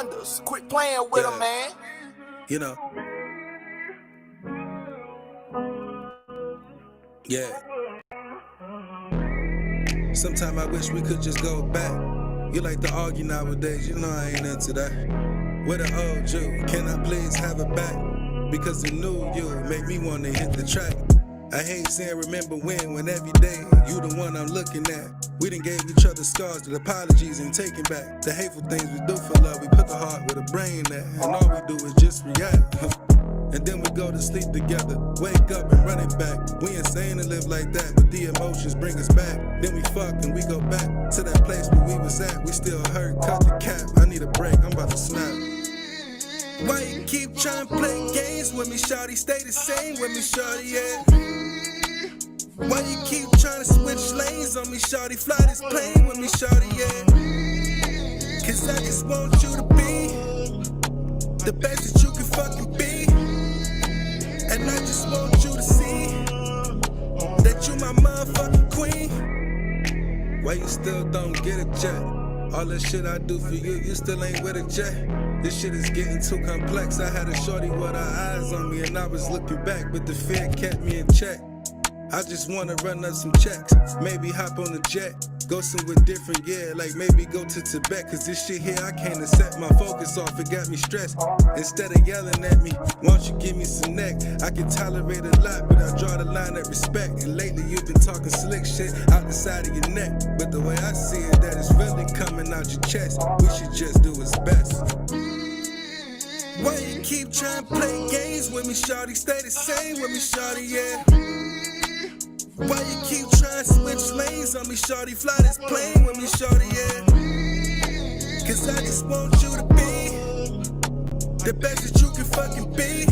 wonders. Quit playing with them, man. You know. Yeah. Sometimes I wish we could just go back. You like to argue nowadays, you know I ain't into that. Where the old you? Can I please have it back? Because the new you make me want to hit the track. I hate saying remember when every day you the one I'm looking at. We done gave each other scars, the apologies and taking back. The hateful things we do for love, we put the heart where the brain at. And all we do is just react. And then we go to sleep together, wake up and run it back. We insane to live like that, but the emotions bring us back. Then we fuck and we go back to that place where we was at. We still hurt, cut the cap, I need a break, I'm about to snap. Why you keep trying to play games with me, shawty? Stay the same with me, shawty, yeah. Why you keep trying to switch lanes on me, shawty? Fly this plane with me, shawty, yeah. Cause I just want you to be the best that you can fucking be. And I just want you to see that you my motherfucking queen. Why you still don't get it yet? All the shit I do for you, you still ain't with it yet. This shit is getting too complex. I had a shorty with her eyes on me and I was looking back, but the fear kept me in check. I just wanna run up some checks, maybe hop on a jet, go somewhere different, yeah, like maybe go to Tibet. Cause this shit here, I can't set my focus off, it got me stressed. Instead of yelling at me, why don't you give me some neck? I can tolerate a lot, but I draw the line at respect. And lately you've been talking slick shit out the side of your neck. But the way I see it, that it's really coming out your chest. We should just do its best. Why you keep trying to play games with me, shawty? Stay the same with me, shawty, yeah. Why you keep trying to switch lanes on me, shawty? Fly this plane with me, shawty, yeah. Cause I just want you to be the best that you can fucking be.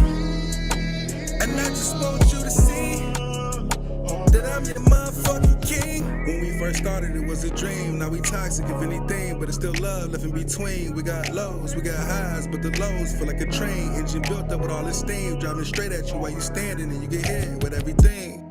And I just want you to see that I'm your motherfucking king. When we first started, it was a dream. Now we toxic, if anything, but it's still love left in between. We got lows, we got highs, but the lows feel like a train. Engine built up with all this steam, driving straight at you while you standing, and you get hit with everything.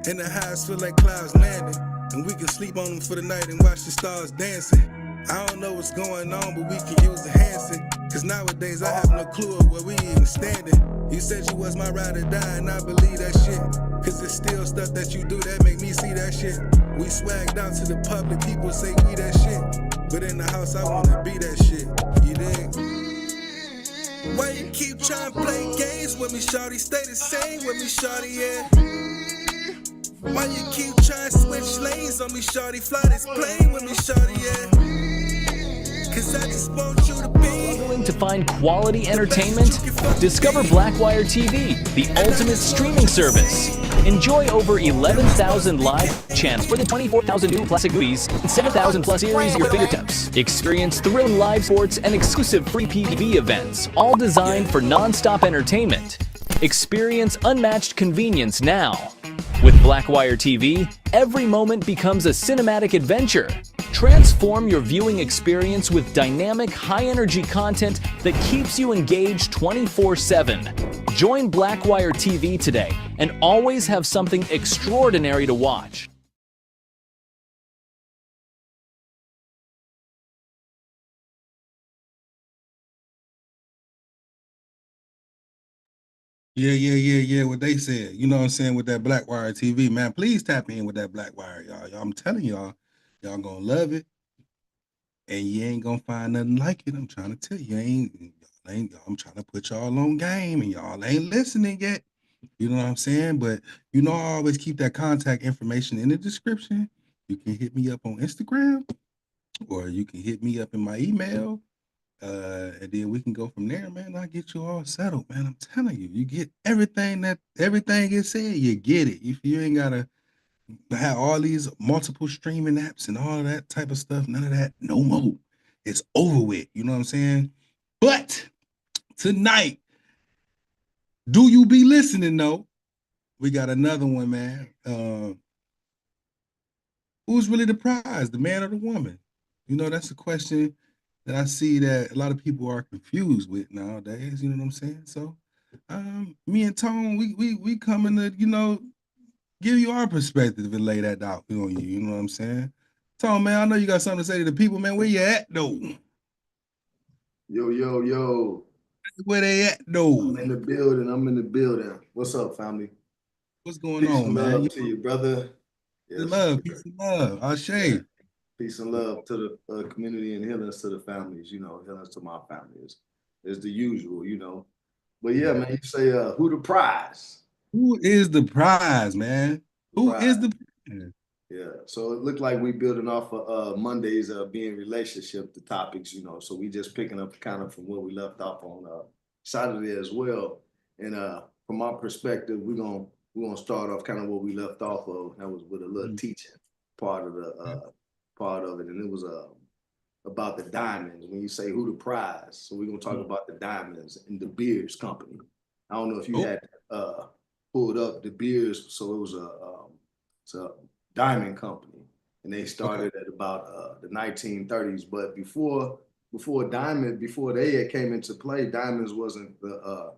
And the highs feel like clouds landing, and we can sleep on them for the night and watch the stars dancing. I don't know what's going on, but we can use the Hanson. Cause nowadays I have no clue of where we even standing. You said you was my ride or die, and I believe that shit. Cause it's still stuff that you do that make me see that shit. We swagged out to the public, people say we that shit. But in the house I wanna be that shit, you dig? Why you keep trying to play games with me, shawty? Stay the same with me, shawty, yeah. Why you keep trying to switch lanes on me, shawty? Fly this plane with me, shawty, yeah. Cause I just want you to be. Struggling to find quality entertainment? Discover Blackwire TV, the ultimate streaming service. Enjoy over 11,000 live channels for the 24,000 new classic movies and 7,000 plus series at your fingertips. Experience thrilling live sports and exclusive free PPV events, all designed for non-stop entertainment. Experience unmatched convenience now. With Blackwire TV, every moment becomes a cinematic adventure. Transform your viewing experience with dynamic, high-energy content that keeps you engaged 24/7. Join Blackwire TV today and always have something extraordinary to watch. Yeah. What they said, you know what I'm saying, with that Blackwire TV, man. Please tap in with that Blackwire, y'all. I'm telling y'all gonna love it, and you ain't gonna find nothing like it. I'm trying to tell you, I'm trying to put y'all on game, and y'all ain't listening yet. You know what I'm saying? But you know, I always keep that contact information in the description. You can hit me up on Instagram, or you can hit me up in my email. And then we can go from there, man. I'll get you all settled, man. I'm telling you, you get everything gets said, you get it. If you ain't gotta have all these multiple streaming apps and all of that type of stuff, none of that, no more. It's over with. You know what I'm saying? But tonight, do you be listening though? We got another one, man. Who's really the prize, the man or the woman? You know, that's a question that I see that a lot of people are confused with nowadays, you know what I'm saying? So me and Tone, we coming to, you know, give you our perspective and lay that out on you, you know what I'm saying? Tone, man, I know you got something to say to the people, man. Where you at though? Yo, yo, yo. Where they at though? I'm in the building. I'm in the building. What's up, family? What's going Peace on, and man? love to you, brother. Yes, Peace sir. and love. Yeah. Ashay. Peace and love to the community and healings to the families, healings to my family is the usual. But yeah, man, you say who the prize? Who is the prize, man? The Who prize. is the prize? Yeah. So it looked like we building off of Monday's being relationship, the topics, So we just picking up kind of from where we left off on Saturday as well. And from our perspective, we're gonna start off kind of where we left off of. That was with a little teaching part of the part of it. And it was about the diamonds. When you say who the prize, so we're gonna talk about the diamonds and the Beers company. I don't know if you Oh, had pulled up the Beers, so it's a diamond company, and they started at about the 1930s. But before they had came into play, diamonds wasn't the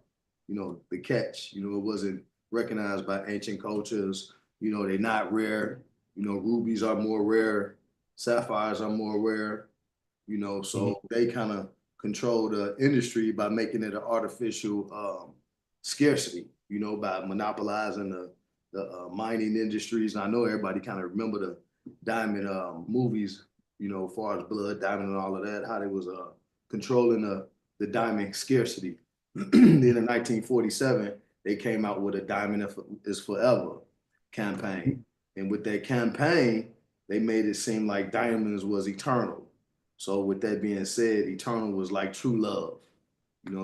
catch. It wasn't recognized by ancient cultures. They're not rare. Rubies are more rare, sapphires are more rare. So they kind of control the industry by making it an artificial scarcity. By monopolizing the mining industries. And I know everybody kind of remember the diamond movies, as far as Blood Diamond and all of that, how they was controlling the diamond scarcity. Then in 1947, they came out with a Diamond is Forever campaign. And with that campaign, they made it seem like diamonds was eternal. So with that being said, eternal was like true love.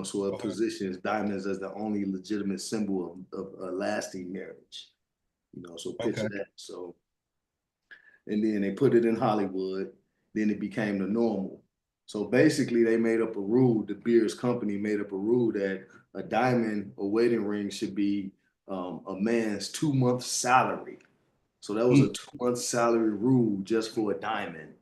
So it positions diamonds as the only legitimate symbol of a lasting marriage. So picture okay. that. So, and then they put it in Hollywood. Then it became the normal. So basically, they made up a rule. The Beers company made up a rule that a diamond, a wedding ring, should be a man's 2 month salary. So that was a 2 month salary rule just for a diamond.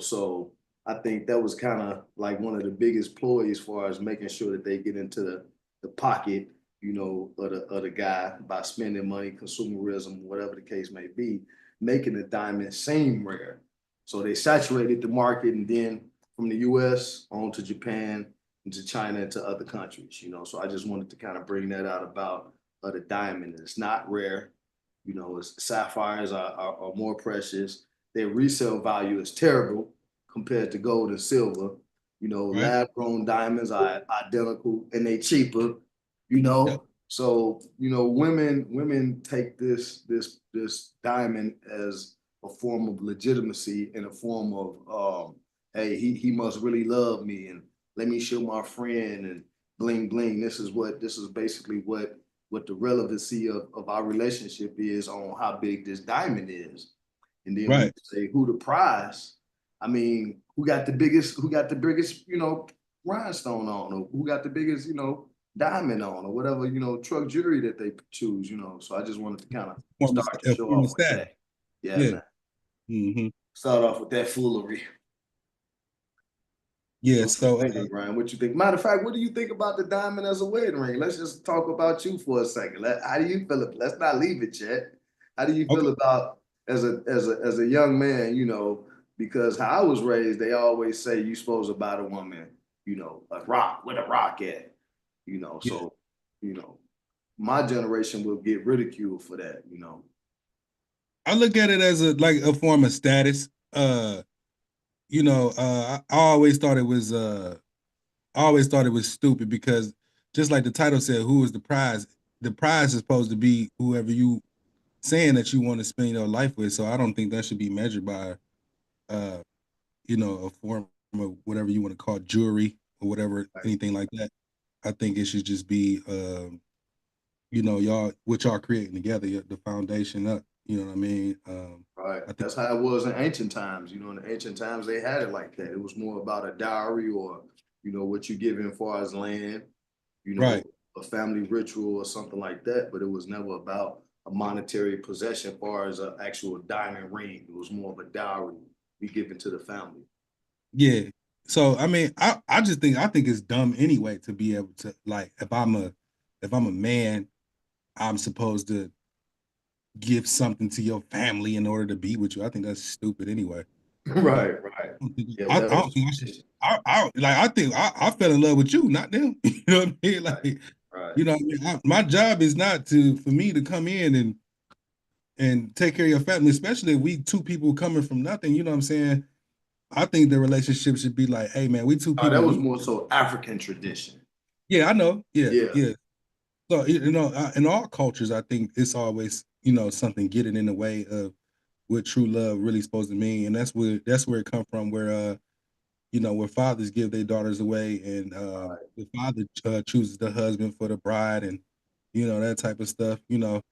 So I think that was kind of like one of the biggest ploys as far as making sure that they get into the pocket, of the guy by spending money, consumerism, whatever the case may be, making the diamond seem rare. So they saturated the market, and then from the US on to Japan and to China and to other countries. So I just wanted to kind of bring that out about the diamond. It's not rare. Sapphires are more precious. Their resale value is terrible compared to gold and silver. Right. Lab grown diamonds are identical and they cheaper. Yep. So women take this diamond as a form of legitimacy and a form of hey, he must really love me, and let me show my friend, and bling bling. This is basically what the relevancy of our relationship is on how big this diamond is. And then when you Right. say who the prize, I mean, who got the biggest, rhinestone on, or who got the biggest, diamond on, or whatever, truck jewelry that they choose. So I just wanted to kind of start to show Form of off with status. that. Yeah, Yeah. man. Mm-hmm. Start off with that foolery. Yeah. What you So thinking, Brian? What you think? Matter of fact, what do you think about the diamond as a wedding ring? Let's just talk about you for a second. How do you feel? Let's not leave it yet. How do you okay. feel about as a young man? Because how I was raised, they always say you supposed to buy the woman, a rock with a rock at. Yeah. So my generation will get ridiculed for that. I look at it as a form of status. I always thought it was stupid because just like the title said, who is the prize? The prize is supposed to be whoever you saying that you want to spend your life with. So I don't think that should be measured by uh, a form of whatever you want to call jewelry or whatever, Right. anything like that. I think it should just be y'all creating together, the foundation up. You know what I mean? Right. I think That's how it was in ancient times. In the ancient times, they had it like that. It was more about a dowry or, what you give in far as land, you know, right. a family ritual or something like that. But it was never about a monetary possession as far as an actual diamond ring. It was more of a dowry be given to the family. Yeah. So I mean, I just think it's dumb anyway to be able to, like, if I'm a man, I'm supposed to give something to your family in order to be with you. I think that's stupid anyway. Right, right. Yeah, I whatever. don't think I should. I think I fell in love with you, not them. You know what I mean? Like, Right. you know, what I mean? My job is not for me to come in and take care of your family, especially if we two people coming from nothing. You know what I'm saying? I think the relationship should be like, hey man, we two That people. was more so African tradition. Yeah, I know. Yeah, Yeah. yeah. So in all cultures, I think it's always something getting in the way of what true love really supposed to mean, and that's where it come from. Where fathers give their daughters away, and the father chooses the husband for the bride, and that type of stuff. And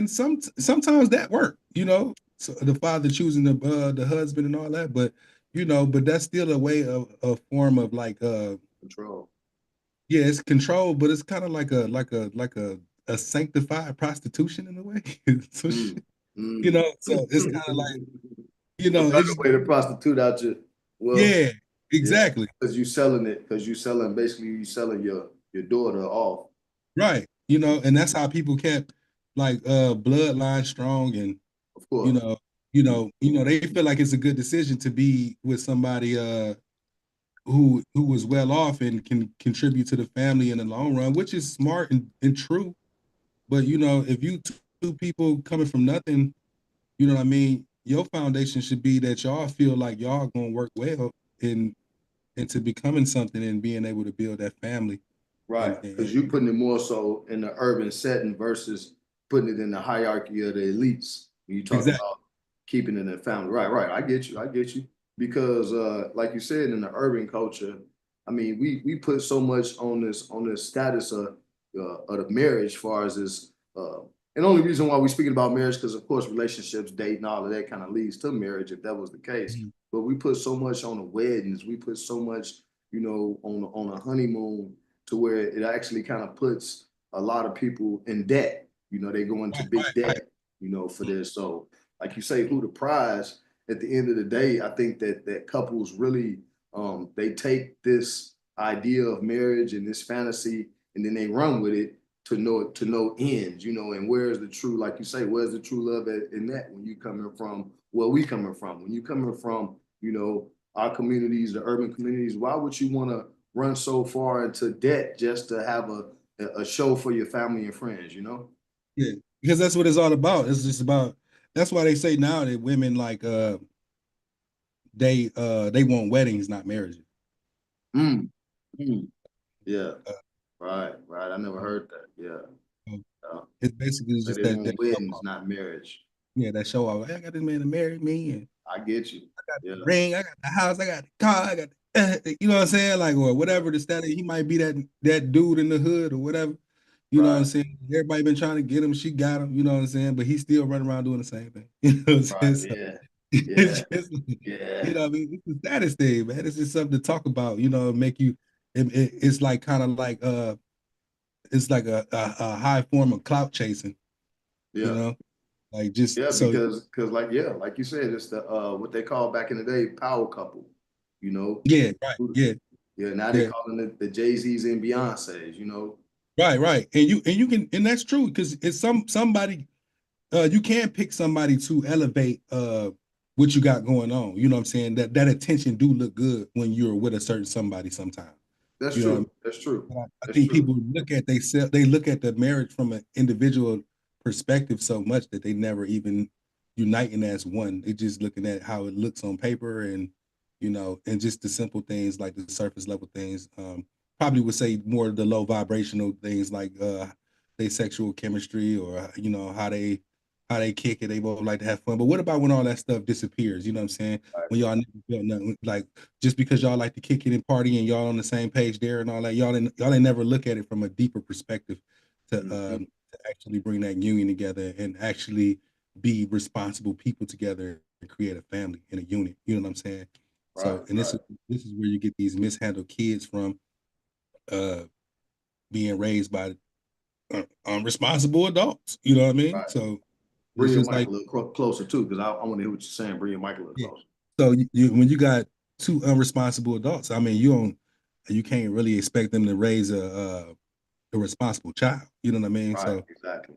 sometimes that work. So the father choosing the husband and all that, but that's still a way of a form of like Control. yeah, it's control, but it's kind of like a sanctified prostitution in a way. So Mm. so it's kind of like A better it's way to prostitute out your yeah, yeah, exactly. because you selling it, because you selling your daughter off. Right. And that's how people kept like bloodline strong and Of you course. know, they feel like it's a good decision to be with somebody who was well off and can contribute to the family in the long run, which is smart and true. But if you two people coming from nothing, you know what I mean, your foundation should be that y'all feel like y'all gonna work well in into becoming something and being able to build that family. Right. And Because you putting it more so in the urban setting versus putting it in the hierarchy of the elites. When you talk exactly. about keeping it in the family. Right, right. I get you. I get you. Because like you said, in the urban culture, I mean, we put so much on this status of the marriage as far as this and the only reason why we're speaking about marriage, because of course relationships, dating, all of that kind of leads to marriage if that was the case. Mhm. But we put so much on the weddings, we put so much, on a honeymoon to where it actually kind of puts a lot of people in debt. They go into Right, big right, debt, for this. So, like you say, who the prize? At the end of the day, I think that couples really they take this idea of marriage and this fantasy, and then they run with it to no ends, and where's the true, like you say, where's the true love in that when you coming from where we coming from? When you coming from, our communities, the urban communities, why would you want to run so far into debt just to have a show for your family and friends? yeah, because that's what it's all about. It's just about. That's why they say now that women like they want weddings, not marriages. Mm, mm. Yeah, Uh, right, right. I never heard that. Yeah. so Yeah. it's basically But just they that want show weddings, off. not marriage. Yeah, that show off. Hey, I got this man to marry me, and I get you. I got Yeah, the ring, I got the house, I got the car, I got you know what I'm saying, like or whatever the status. He might be that dude in the hood or whatever. You know what I'm right, saying? Everybody been trying to get him. She got him. You know what I'm saying? But he's still running around doing the same thing. You know what I'm right. saying? So Yeah, it's yeah, just, yeah, what I mean? It's a status thing, man. It's just something to talk about. Make you. It's like kind of like it's like a high form of clout chasing. You yeah. know, like just Yeah, so. because like you said, it's the what they call back in the day power couple. You know, Yeah, right. Yeah, yeah. Now they yeah. calling it the Jay-Z's and Beyonce's. Right, right. And you can, and that's true because it's somebody you can pick somebody to elevate what you got going on. You know what I'm saying? That attention do look good when you're with a certain somebody sometimes. That's You know what I mean? true. That's true. But I That's think true. people they look at the marriage from an individual perspective so much that they never even uniting as one. They just looking at how it looks on paper and and just the simple things like the surface level things. Probably would say more of the low vibrational things like their sexual chemistry or how they kick it. They both like to have fun. But what about when all that stuff disappears? You know what I'm saying? Right. When y'all never felt nothing like just because y'all like to kick it and party and y'all on the same page there and all that, y'all ain't never look at it from a deeper perspective Mhm. to actually bring that union together and actually be responsible people together and create a family and a unit. You know what I'm saying? Right. So, and this Right. is this is where you get these mishandled kids from uh being raised by unresponsible adults. You know what I mean? Right. So Bring it's your just mic like a little closer too, because I want to hear what you're saying. Bring your mic a little yeah. closer. So when you got two unresponsible adults, I mean you can't really expect them to raise a responsible child. You know what I mean? Right. So Exactly.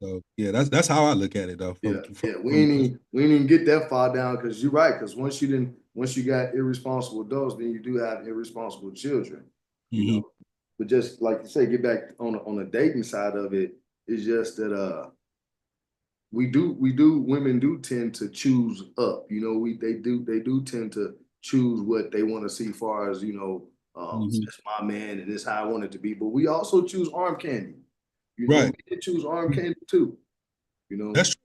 So yeah, that's how I look at it though. Yeah. We ain't even get that far down because you're right. Because once you got irresponsible adults, then you do have irresponsible children. You Mhm. know, but just like you say, get back on the dating side of it. It's just that women do tend to choose up. You know, they do tend to choose what they want to see far as, Mhm. it's my man and this how I want it to be. But we also choose arm candy. You know, Right. we can choose arm candy too. You know, That's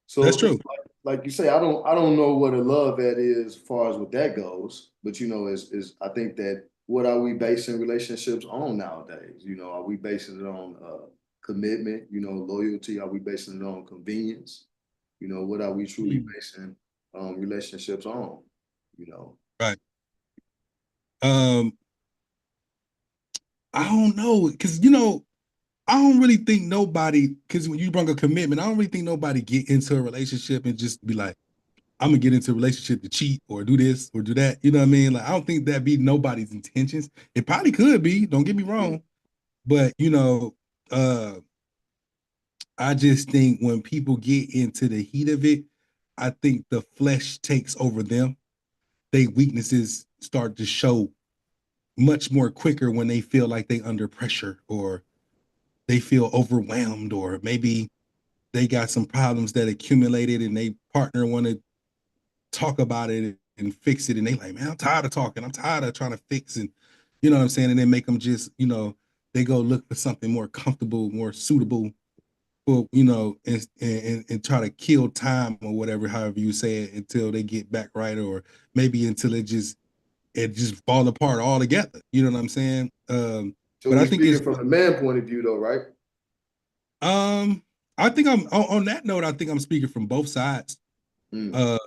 so that's it's true. like you say, I don't know what a love that is as far as what that goes, but is I think that what are we basing relationships on nowadays? You know, are we basing it on commitment, loyalty? Are we basing it on convenience? You know, what are we truly Mm. basing relationships on? You know. Right. Um, I don't know, because I don't really think nobody, because when you bring a commitment, I don't really think nobody get into a relationship and just be like, I'm gonna get into a relationship to cheat or do this or do that. You know what I mean? Like, I don't think that be nobody's intentions. It probably could be, don't get me wrong. But uh, I just think when people get into the heat of it, I think the flesh takes over them. They weaknesses start to show much more quicker when they feel like they under pressure or they feel overwhelmed, or maybe they got some problems that accumulated and they partner want to talk about it and fix it, and they like, man, I'm tired of talking, I'm tired of trying to fix, and you know what I'm saying, and then make them just, they go look for something more comfortable, more suitable for, and try to kill time or whatever, however you say it, until they get back right, or maybe until it just fall apart altogether. You know what I'm saying? So But I we think it's speaking from the man point of view, though, right? um I think I'm on that note, I think I'm speaking from both sides. Mm, Uh,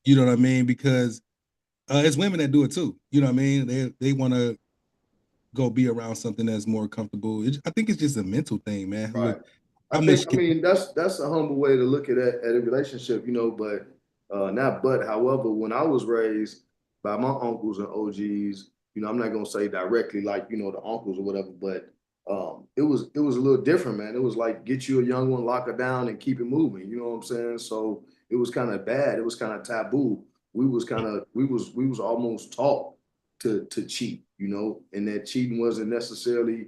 you know what I mean? Because it's women that do it too. You know what I mean? They want to go be around something that's more comfortable. I think it's just a mental thing, man. Look, right. I how think much I can mean that's a humble way to look at a relationship, but not but however, when I was raised by my uncles and OGs, I'm not gonna say directly like, the uncles or whatever, but it was a little different, man. It was like get you a young one, lock her down and keep it moving. You know what I'm saying? So it was kind of bad, it was kind of taboo. We was almost taught to cheat, and that cheating wasn't necessarily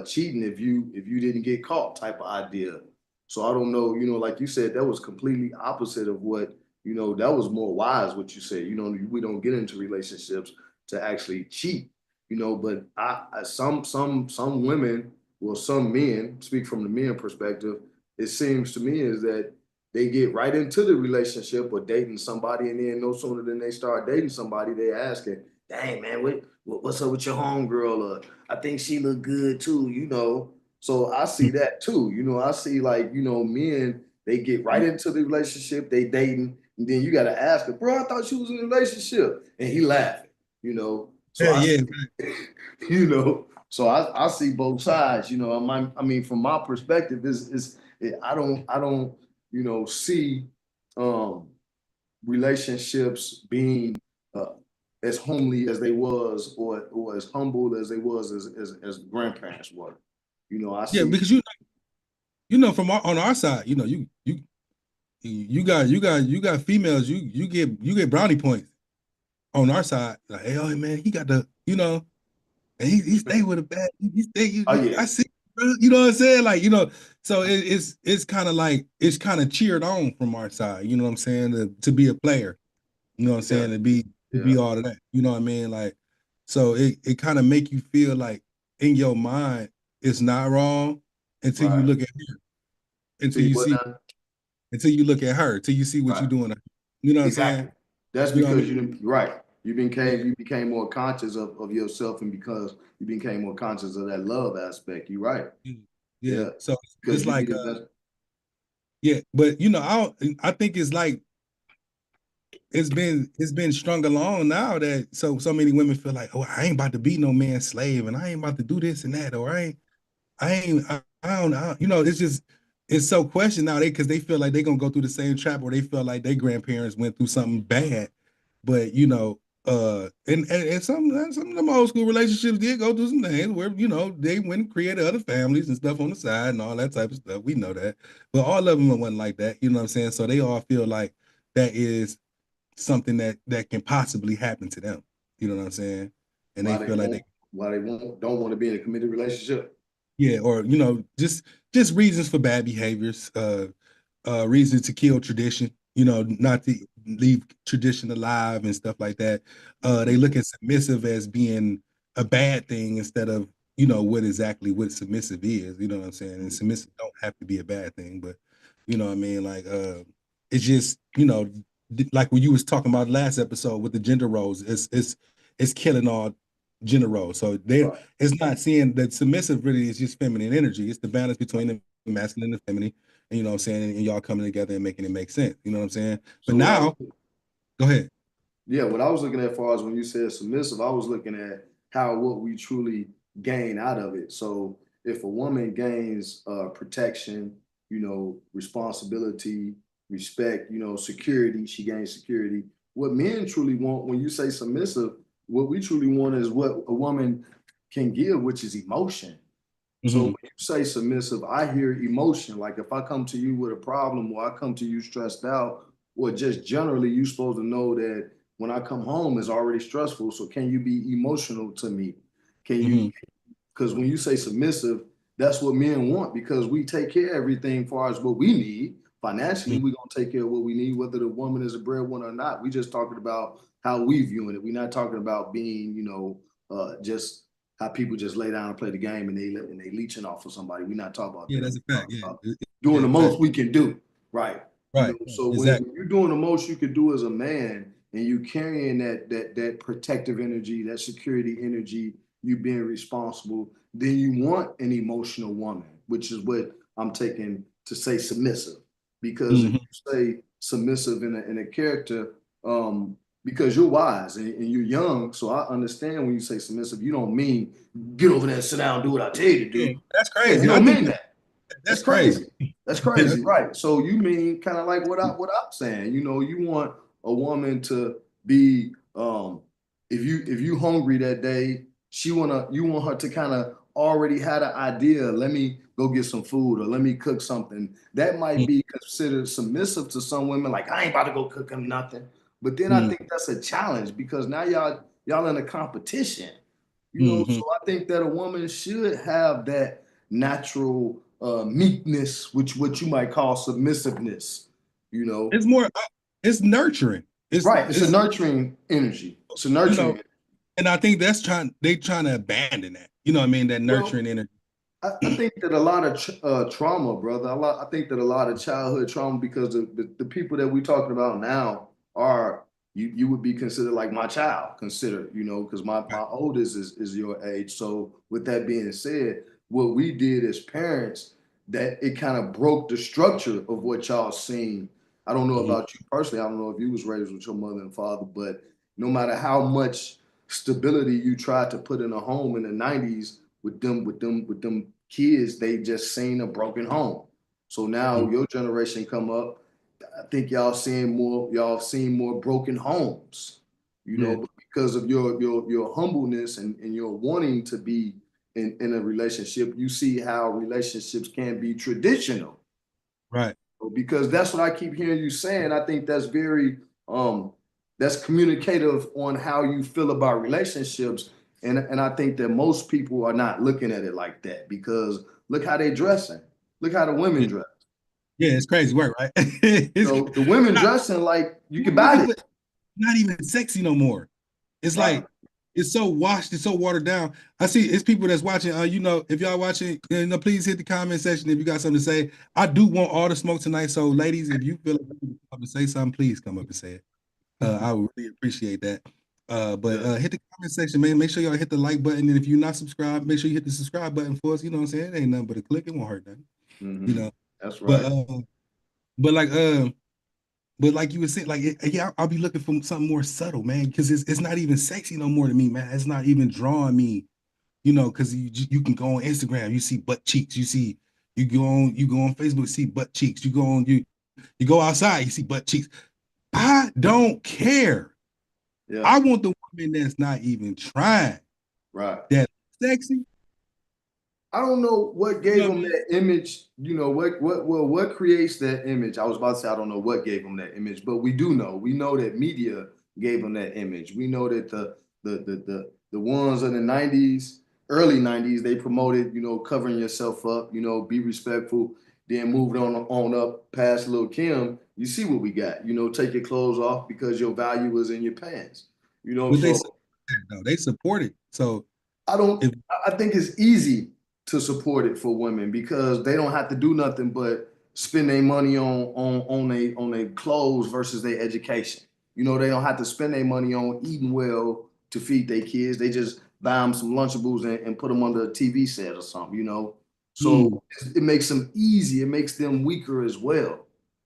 cheating if you didn't get caught type of idea. So I don't know, like you said, that was completely opposite of what, that was more wise what you said. We don't get into relationships to actually cheat, but some women, well, some men, speak from the men perspective, it seems to me is that they get right into the relationship or dating somebody, and then no sooner than they start dating somebody, they asking, dang man, what's up with your homegirl? I think she look good too. So I see that too. I see like, men, they get right into the relationship, they dating, and then you gotta ask her, bro, I thought she was in a relationship. And he laughing, So yeah, I yeah, so I see both sides, I mean, from my perspective, I don't, see um relationships being uh, as homely as they was, or as humble as they was as grandparents were. I yeah, see. because from on our side, you got females, you get brownie points on our side. Like, hey, oh man, he got and he stay with a bad. He stay. Oh yeah, I see, bro. You know what I'm saying? Like, so it's kind of like it's kind of cheered on from our side. You know what I'm saying? To be a player. You know what I'm yeah, saying? To be yeah. all of that. You know what I mean? Like, so it kind of make you feel like in your mind it's not wrong until you Right. look at her, until See you what see now? until you look at her, till you see what you're Right. doing. You know what I'm saying? Exactly. That's You know what I because mean? right. You Yeah, became more conscious of yourself, and because you became more conscious of that love aspect. You're right. yeah. Yeah. Yeah. So Because it's you like, be invested. yeah, but I think it's like it's been strung along now that so many women feel like, oh, I ain't about to be no man's slave, and I ain't about to do this and that, or I don't know. It's so questioned now because they feel like they're gonna go through the same trap, or they feel like their grandparents went through something bad. But And some of them old school relationships did go through some things where, you know, they went and created other families and stuff on the side and all that type of stuff. We know that. But all of them wasn't like that, you know what I'm saying? So they all feel like that is something that can possibly happen to them. You know what I'm saying? And they feel like don't want to be in a committed relationship. yeah, or you know, just reasons for bad behaviors, reasons to kill tradition, you know, not to leave tradition alive and stuff like that. They look at submissive as being a bad thing instead of, you know, what submissive is, you know what I'm saying? And submissive don't have to be a bad thing, but you know what I mean? Like it's just, you know, like when you was talking about last episode with the gender roles, it's killing all gender roles. So it's not seeing that submissive really is just feminine energy. It's the balance between the masculine and the feminine. And, you know what I'm saying? And y'all coming together and making it make sense. You know what I'm saying? But so now, go ahead. Yeah, what I was looking at as far as when you said submissive, I was looking at what we truly gain out of it. So if a woman gains protection, you know, responsibility, respect, you know, security, she gains security. What men truly want when you say submissive, what we truly want is what a woman can give, which is emotion. So when you say submissive, I hear emotion. Like if I come to you with a problem or I come to you stressed out, or just generally you're supposed to know that when I come home it's already stressful. So can you be emotional to me? Can you, because when you say submissive, that's what men want, because we take care of everything as far as what we need. Financially, we're going to take care of what we need, whether the woman is a breadwinner or not. We just talking about how we viewing it. We're not talking about being, you know, just how people just lay down and play the game and they leeching off of somebody. We're not talking about that. That's a fact. Yeah. Doing the most we can do. Right. Right. You know, so when you're doing the most you could do as a man and you carrying that protective energy, that security energy, you being responsible, then you want an emotional woman, which is what I'm taking to say submissive. Because if you say submissive in a character, because you're wise and you're young, so I understand when you say submissive, you don't mean get over there and sit down and do what I tell you to do. Yeah, that's crazy. Yeah, you don't mean that. That's crazy. That's crazy, right? So you mean kind of like what I'm saying. You know, you want a woman to be, if you hungry that day, you want her to kind of already had an idea. Let me go get some food or let me cook something. That might be considered submissive to some women. Like I ain't about to go cook them nothing. But then I think that's a challenge because now y'all in a competition. You know, so I think that a woman should have that natural meekness, which what you might call submissiveness. You know, it's more, it's nurturing. It's a nurturing energy. It's a nurturing. You know, and I think they trying to abandon that. You know what I mean? That nurturing energy. I think that a lot of trauma, brother. I think that a lot of childhood trauma, because the people that we're talking about now are you would be considered like my child, you know, because my oldest is your age. So with that being said, what we did as parents, that it kind of broke the structure of what y'all seen. I don't know about you personally. I don't know if you was raised with your mother and father, but no matter how much stability you tried to put in a home in the 90s with them kids, they just seen a broken home. So now your generation come up, I think y'all seen more broken homes, you know, but because of your humbleness and your wanting to be in a relationship, you see how relationships can be traditional. Right. Because that's what I keep hearing you saying. I think that's very that's communicative on how you feel about relationships. And I think that most people are not looking at it like that, because look how they dressing. Look how the women dress. Yeah, it's crazy work, right? So the women dressing like you can buy it. Not even sexy no more. It's like it's so washed, it's so watered down. I see it's people that's watching. You know, if y'all watching, you know, please hit the comment section if you got something to say. I do want all the smoke tonight. So, ladies, if you feel like you come up and say something, please come up and say it. I would really appreciate that. But hit the comment section, man. Make sure y'all hit the like button. And if you're not subscribed, make sure you hit the subscribe button for us. You know what I'm saying? It ain't nothing but a click. It won't hurt nothing. You know. That's right. But like you were saying, like I'll be looking for something more subtle, man, because it's not even sexy no more to me, man. It's not even drawing me, you know, because you can go on Instagram, you see butt cheeks, you go on Facebook, see butt cheeks, you go outside, you see butt cheeks. I don't care. Yeah. I want the woman that's not even trying. Right. That sexy. I don't know what You gave know what I them mean? that image. You know what creates that image. I was about to say I don't know what gave them that image, but we do know. We know that media gave them that image. We know that the ones in the '90s, early '90s, they promoted covering yourself up. Be respectful. Then moved on up past Lil Kim. You see what we got. Take your clothes off because your value is in your pants. But they So support that, though. They support it. So I don't. if I think it's easy to support it for women because they don't have to do nothing but spend their money on their clothes versus their education. They don't have to spend their money on eating well to feed their kids. They just buy them some Lunchables and put them under a TV set or something. So mm, it makes them easy. It makes them weaker as well.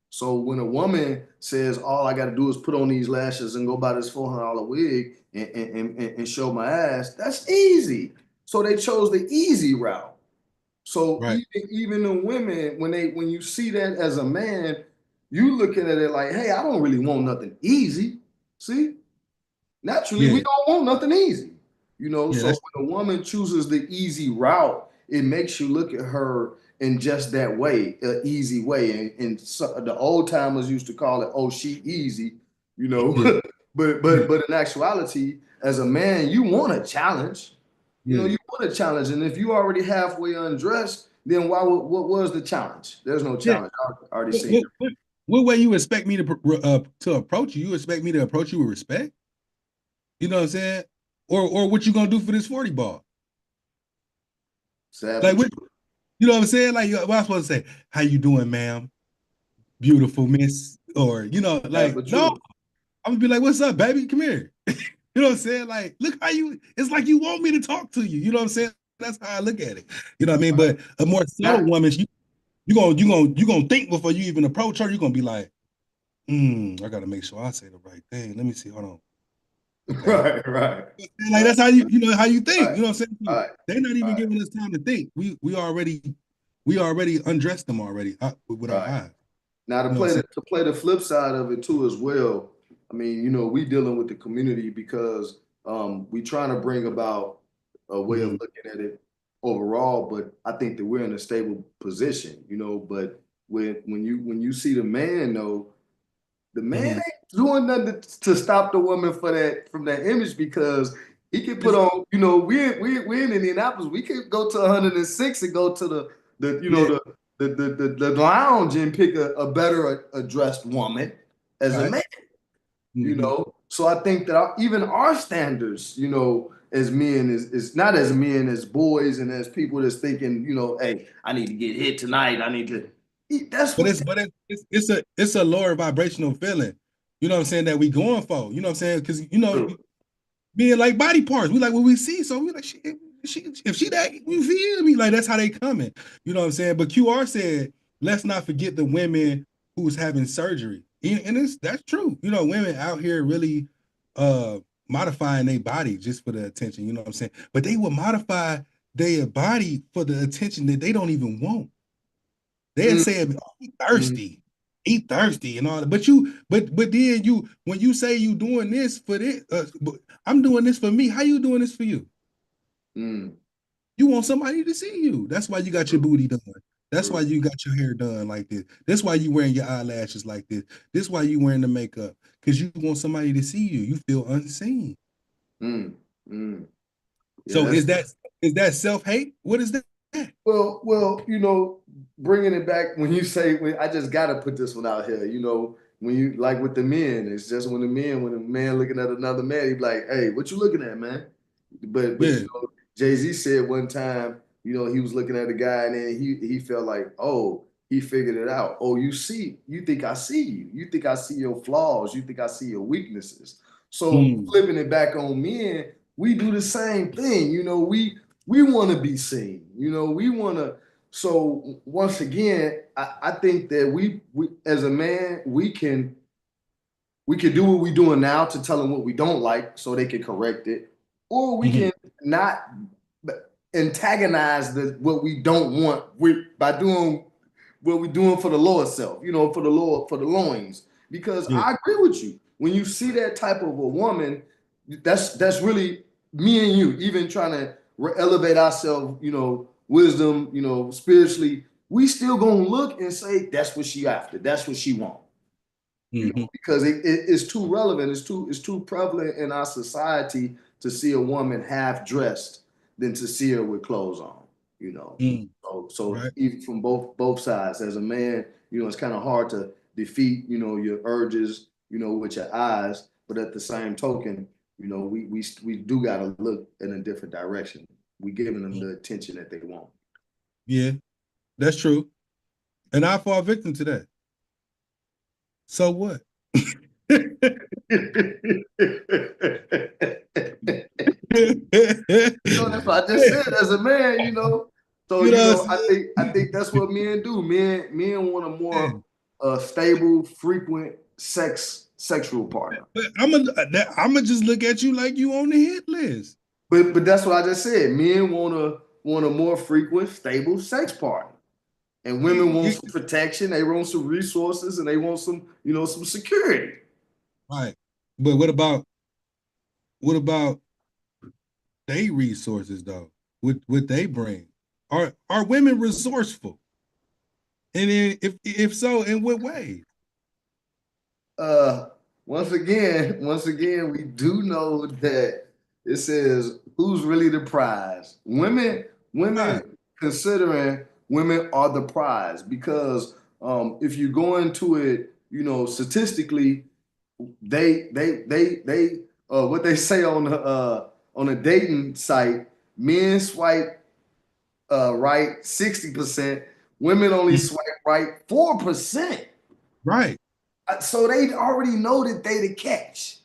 So when a woman says all I got to do is put on these lashes and go buy this $400 wig and show my ass, that's easy. So they chose the easy route. So right, even the women, when you see that as a man, you looking at it like, hey, I don't really want nothing easy. See, naturally we yeah, don't want nothing easy. yeah, So that's when a woman chooses the easy route, it makes you look at her in just that way, an easy way. And so, the old timers used to call it, "Oh, she easy," yeah, but yeah, in actuality, as a man, you want a challenge. yeah, You want a challenge, and if you already halfway undressed, then what was the challenge? There's no yeah. challenge. I already What, seen what, it. what, what way you expect me to approach you? You expect me to approach you with respect? You know what I'm saying? Or what you gonna do for this 40 ball? Sad Like but what true. you know what I'm saying? Like what I'm supposed to say, how you doing, ma'am? Beautiful miss. Or Sad like, but no, true. I'm gonna be like, what's up, baby? Come here. You know what I'm saying? Like, look how it's like you want me to talk to you. You know what I'm saying? That's how I look at it. You know what I mean? But a more subtle Not woman, you gonna think before you even approach her, you're gonna be like, I gotta make sure I say the right thing. Let me see. Hold on. Okay. right, right, Like that's how how you think. right, You know what I'm saying? right, They're not even right, giving us time to think. We already undressed them already with our right. eyes. Now You know what I'm saying? to play the flip side of it too as well. I mean, we dealing with the community because we trying to bring about a way of Mhm. looking at it overall, but I think that we're in a stable position, but when you see the man though, the man Mhm. ain't doing nothing to stop the woman for that from that image because he can put It's, on, we in Indianapolis, we could go to 106 and go to the you know yeah. the lounge and pick a better addressed woman as a Right. man, Hmm. So I think that even our standards, as men is not as men as boys and as people that's thinking, hey, I need to get hit tonight. I need to. That's But what. it's a lower vibrational feeling. You know what I'm saying, that we going for. You know what I'm saying? Because being like body parts, we like what we see. So we like if she that, you feel me? Like that's how they coming. You know what I'm saying? But QR said, let's not forget the women who's having surgery. And that's true. Women out here really modifying their body just for the attention. You know what I'm saying? But they will modify their body for the attention that they don't even want. They're Mm, saying, oh, mm, he thirsty and all that. But then when you say you doing this for this, I'm doing this for me. How you doing this for you? mm, You want somebody to see you. That's why you got your true, booty done. That's why true. you got your hair done like this. That's why you wearing your eyelashes like this. This why you wearing the makeup. Because you want somebody to see you. You feel unseen. Mm, mm. Yeah, So that's is that self-hate? What is that? well, bringing it back when you say when I just got to put this one out here, when you like with the men, it's just when a man looking at another man, he be like, hey, what you looking at, man? But Yeah. Jay-Z said one time, he was looking at a guy and then he felt like, oh, he figured it out. Oh, you think I see you. You think I see your flaws. You think I see your weaknesses. So Mm, flipping it back on men, we do the same thing. We want to be seen. We want to. So once again, I think that we as a man, we can do what we're doing now to tell them what we don't like so they can correct it, or we mhm, can not antagonize what we don't want by doing what we're doing for the lower self, for the loins. Because yeah. I agree with you. When you see that type of a woman, that's really me and you, even trying to elevate ourselves, wisdom, spiritually, we still gonna look and say that's what she after, that's what she want. Because it's too relevant, it's too prevalent in our society to see a woman half dressed than to see her with clothes on, So Right. even from both sides, as a man, it's kind of hard to defeat, your urges, with your eyes, but at the same token, we do gotta look in a different direction. We giving them the attention that they want. Yeah, that's true. And I fall victim to that. So what? That's what I just said. As a man, so I think that's what men do. Men want a more stable, frequent sexual partner. But I'm gonna just look at you like you on the hit list. But that's what I just said. Men want a more frequent, stable sex partner. And women want some protection, they want some resources, and they want some, some security. Right. But what about they resources though? What they bring? Are women resourceful? And then if so, in what way? Once again, we do know that it says who's really the prize. Women Right. considering women are the prize because if you go into it, statistically, they what they say on a dating site, men swipe right 60%, women only swipe right 4%. Right. So they already know that they the catch,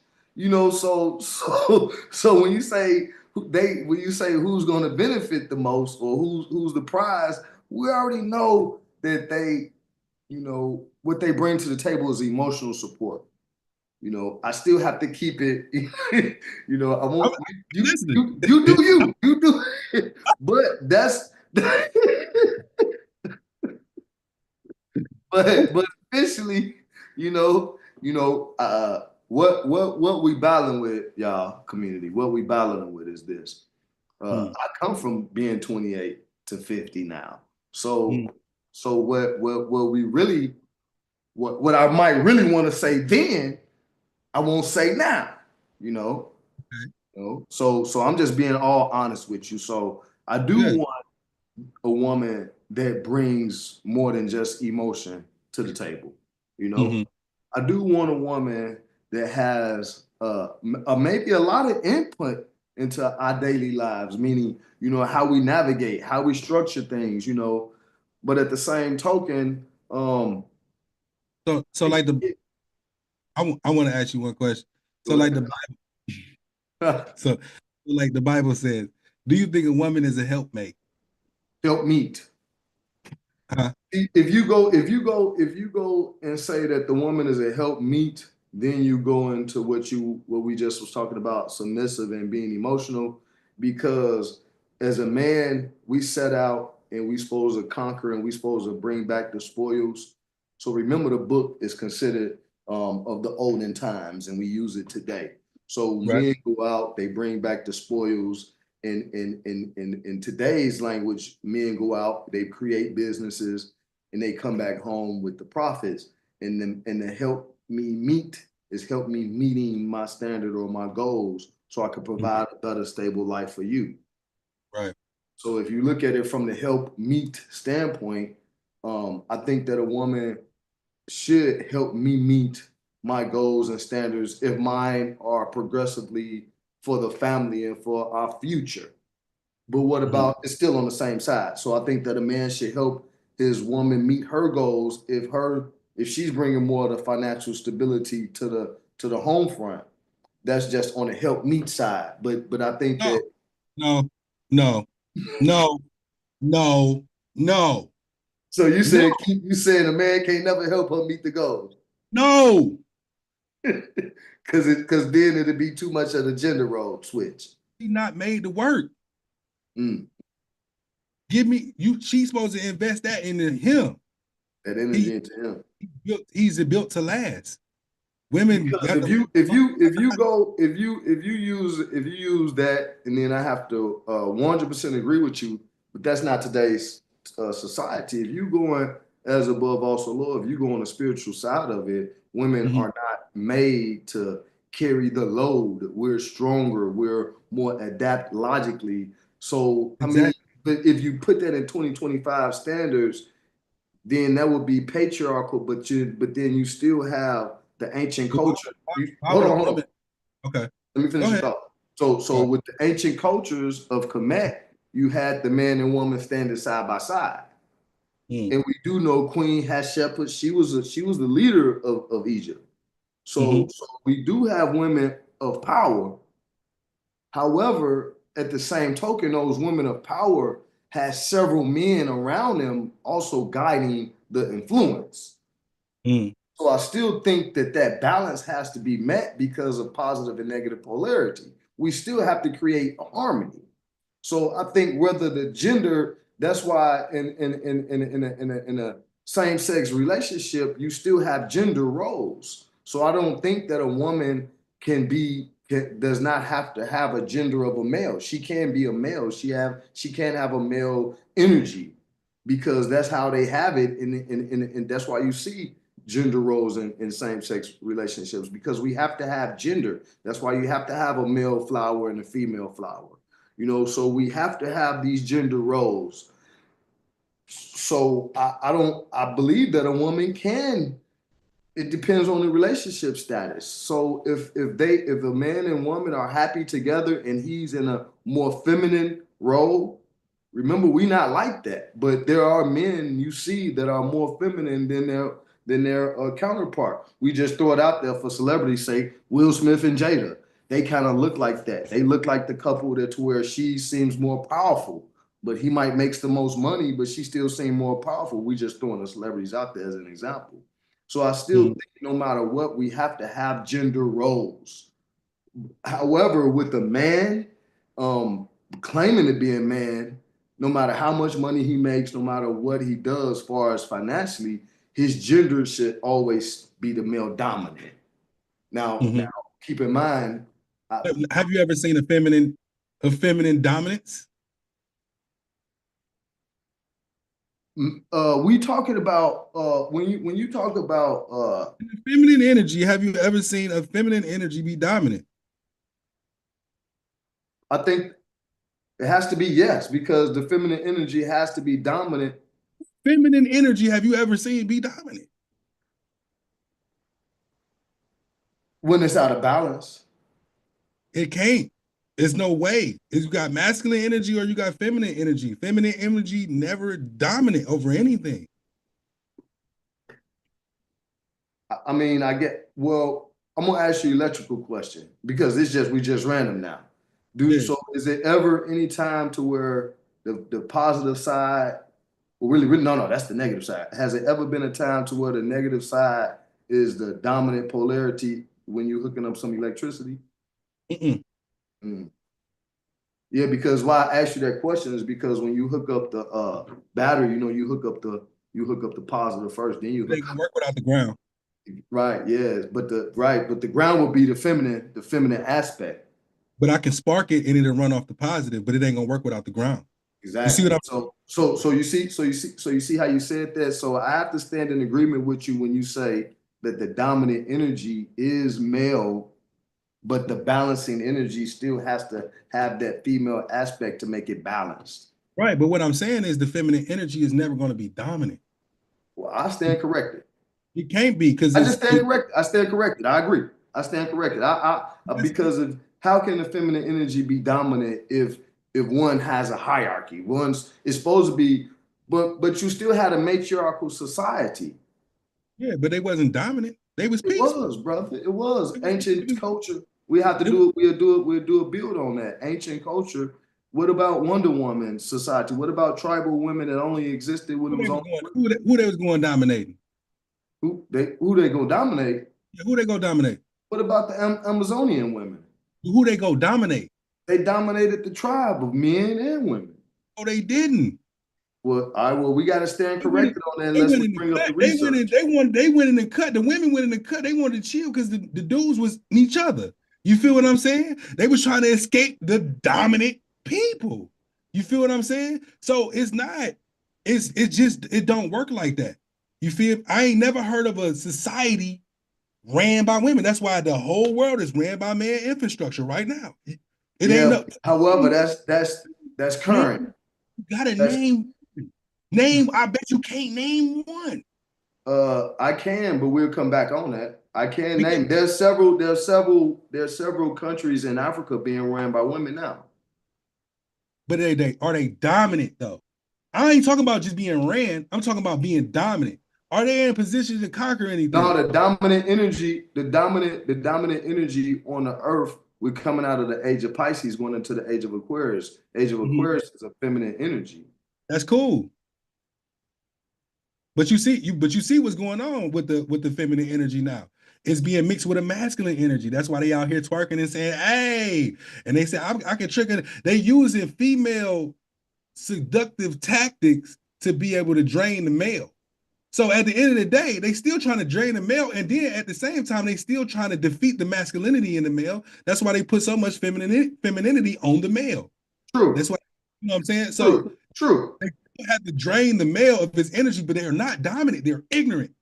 So when you say who's going to benefit the most or who's the prize, we already know that they, what they bring to the table is emotional support. I still have to keep it. I want you do, but that's. but officially, what we battling with, y'all community, what we battling with is this. I come from being 28 to 50 now. So what we really what I might really want to say then, I won't say now, So I'm just being all honest with you. So I do want a woman that brings more than just emotion to the table. I do want a woman that has maybe a lot of input into our daily lives, meaning, how we navigate, how we structure things, but at the same token, so like I want to ask you one question. So like the Bible, so like the Bible says, do you think a woman is a helpmate? Helpmeet. Huh? If you go and say that the woman is a helpmeet, then you go into what we just was talking about, submissive and being emotional, because as a man, we set out and we supposed to conquer and we supposed to bring back the spoils. So remember, the book is considered of the olden times, and we use it today. So men go out, they bring back the spoils. In today's language, men go out, they create businesses, and they come back home with the profits. And the help me meet is help me meeting my standard or my goals, so I can provide a better, stable life for you. Right. So if you look at it from the help meet standpoint, I think that a woman should help me meet my goals and standards if mine are progressively for the family and for our future. But what about it's still on the same side? So I think that a man should help his woman meet her goals if she's bringing more of the financial stability to the home front. That's just on the help meet side. But I think that no. So you saying a man can't never help her meet the goals? No. Because then it'd be too much of the gender role switch. He's not made to work. Give me she's supposed to invest that into him. That energy into him. He's built to last. Women, Because have if to- you use that, and then I have to 100% agree with you, but that's not today's society. If you going as above also low, if you go on the spiritual side of it, women Mhm. are not made to carry the load. We're stronger. We're more adapt logically. So I mean, Exactly. but if you put that in 2025 standards, then that would be patriarchal, but then you still have the ancient But culture. why Hold would a on, hold on. woman? Okay, Let me go finish the ahead. thought. So Go with the ancient cultures of Kemet, you had the man and woman standing side by side. Mm, And we do know Queen Hatshepsut, she was the leader of Egypt. mhm, So we do have women of power. However, at the same token, those women of power had several men around them also guiding the influence. mm, So I still think that that balance has to be met because of positive and negative polarity. We still have to create a harmony. So I think whether the gender, that's why in a same sex relationship, you still have gender roles. So I don't think that a woman does not have to have a gender of a male. She can be a male. She can have a male energy because that's how they have it, and that's why you see gender roles in same-sex relationships because we have to have gender. That's why you have to have a male flower and a female flower. So we have to have these gender roles. So I believe that a woman can. It depends on the relationship status. So if a man and woman are happy together and he's in a more feminine role, remember we not like that. But there are men you see that are more feminine than their counterpart. We just throw it out there for celebrity's sake. Will Smith and Jada, they kind of look like that. They look like the couple that to where she seems more powerful, but he might makes the most money, but she still seems more powerful. We just throwing the celebrities out there as an example. So I still mm. think no matter what, we have to have gender roles. However, with a man claiming to be a man, no matter how much money he makes, no matter what he does as far as financially, his gender should always be the male dominant. Now, Mhm. keep in mind, Have you ever seen a feminine dominance? we talking about when you talk about Feminine energy. Have you ever seen a feminine energy be dominant? I think it has to be yes because the feminine energy has to be dominant Feminine energy. Have you ever seen be dominant? when it's out of balance. It can't. There's no way. If you got masculine energy or you got feminine energy. Feminine energy never dominant over anything. I mean, well, I'm gonna ask you an electrical question because we just random now. Yeah. So is it ever any time to where the positive side, well, really, no, that's the negative side. Has it ever been a time to where the negative side is the dominant polarity when you're hooking up some electricity? Mm-mm. Mm. Yeah, because why I asked you that question is because when you hook up the battery, you hook up the positive first, then you It hook ain't gonna work without the ground. right, yes, but the ground will be the feminine aspect. But I can spark it and it'll run off the positive, but it ain't gonna work without the ground. You see what Exactly. I'm So you see how you said that. So I have to stand in agreement with you when you say that the dominant energy is male, but the balancing energy still has to have that female aspect to make it balanced. right? But what I'm saying is the feminine energy is never gonna be dominant. Well, I stand corrected. It can't be because I just stand corrected. I stand corrected. I agree. I stand corrected. Because of how can the feminine energy be dominant if one has a hierarchy? It's supposed to be, but you still had a matriarchal society. yeah, but they wasn't dominant. They was It peaceful. was, brother. It was It ancient was, culture. We have to it was, do it. We'll do a build on that ancient culture. What about Wonder Woman society? What about tribal women that only existed when it was only who they was going dominating? who they gonna dominate? Yeah, who they go dominate? What about the Amazonian women? Who they go dominate? They dominated the tribe of men and women. Oh, they didn't. Well, all right, well, we got to stand They went corrected on that they unless went we in the bring up cut. the research. They went in the cut. The women went in the cut. They wanted to chill because the dudes was each other. You feel what I'm saying? They was trying to escape the dominant people. You feel what I'm saying? So it's not, it's just it don't work like that. You feel? I ain't never heard of a society ran by women. That's why the whole world is ran by man infrastructure right now. It ain't Yeah. no However, that's current. name, you gotta That's name. I bet you can't name one. I can, but we'll come back on that. I can Because, name. There's several countries in Africa being ran by women now. but are they dominant though? I ain't talking about just being ran. I'm talking about being dominant. Are they in a position to conquer No, anything? the dominant energy on the earth, we're coming out of the age of Pisces, going into the age of Aquarius. Age of Mhm. Aquarius is a feminine energy. That's cool. But you see what's going on with the feminine energy now. It's being mixed with a masculine energy. That's why they out here twerking and saying, "Hey," and they say, "I can trick it." They using female seductive tactics to be able to drain the male. So at the end of the day, they still trying to drain the male, and then at the same time, they still trying to defeat the masculinity in the male. That's why they put so much femininity on the male. True, That's why, you know what I'm saying? So true. they have to drain the male of his energy, but they are not dominant. They're ignorant.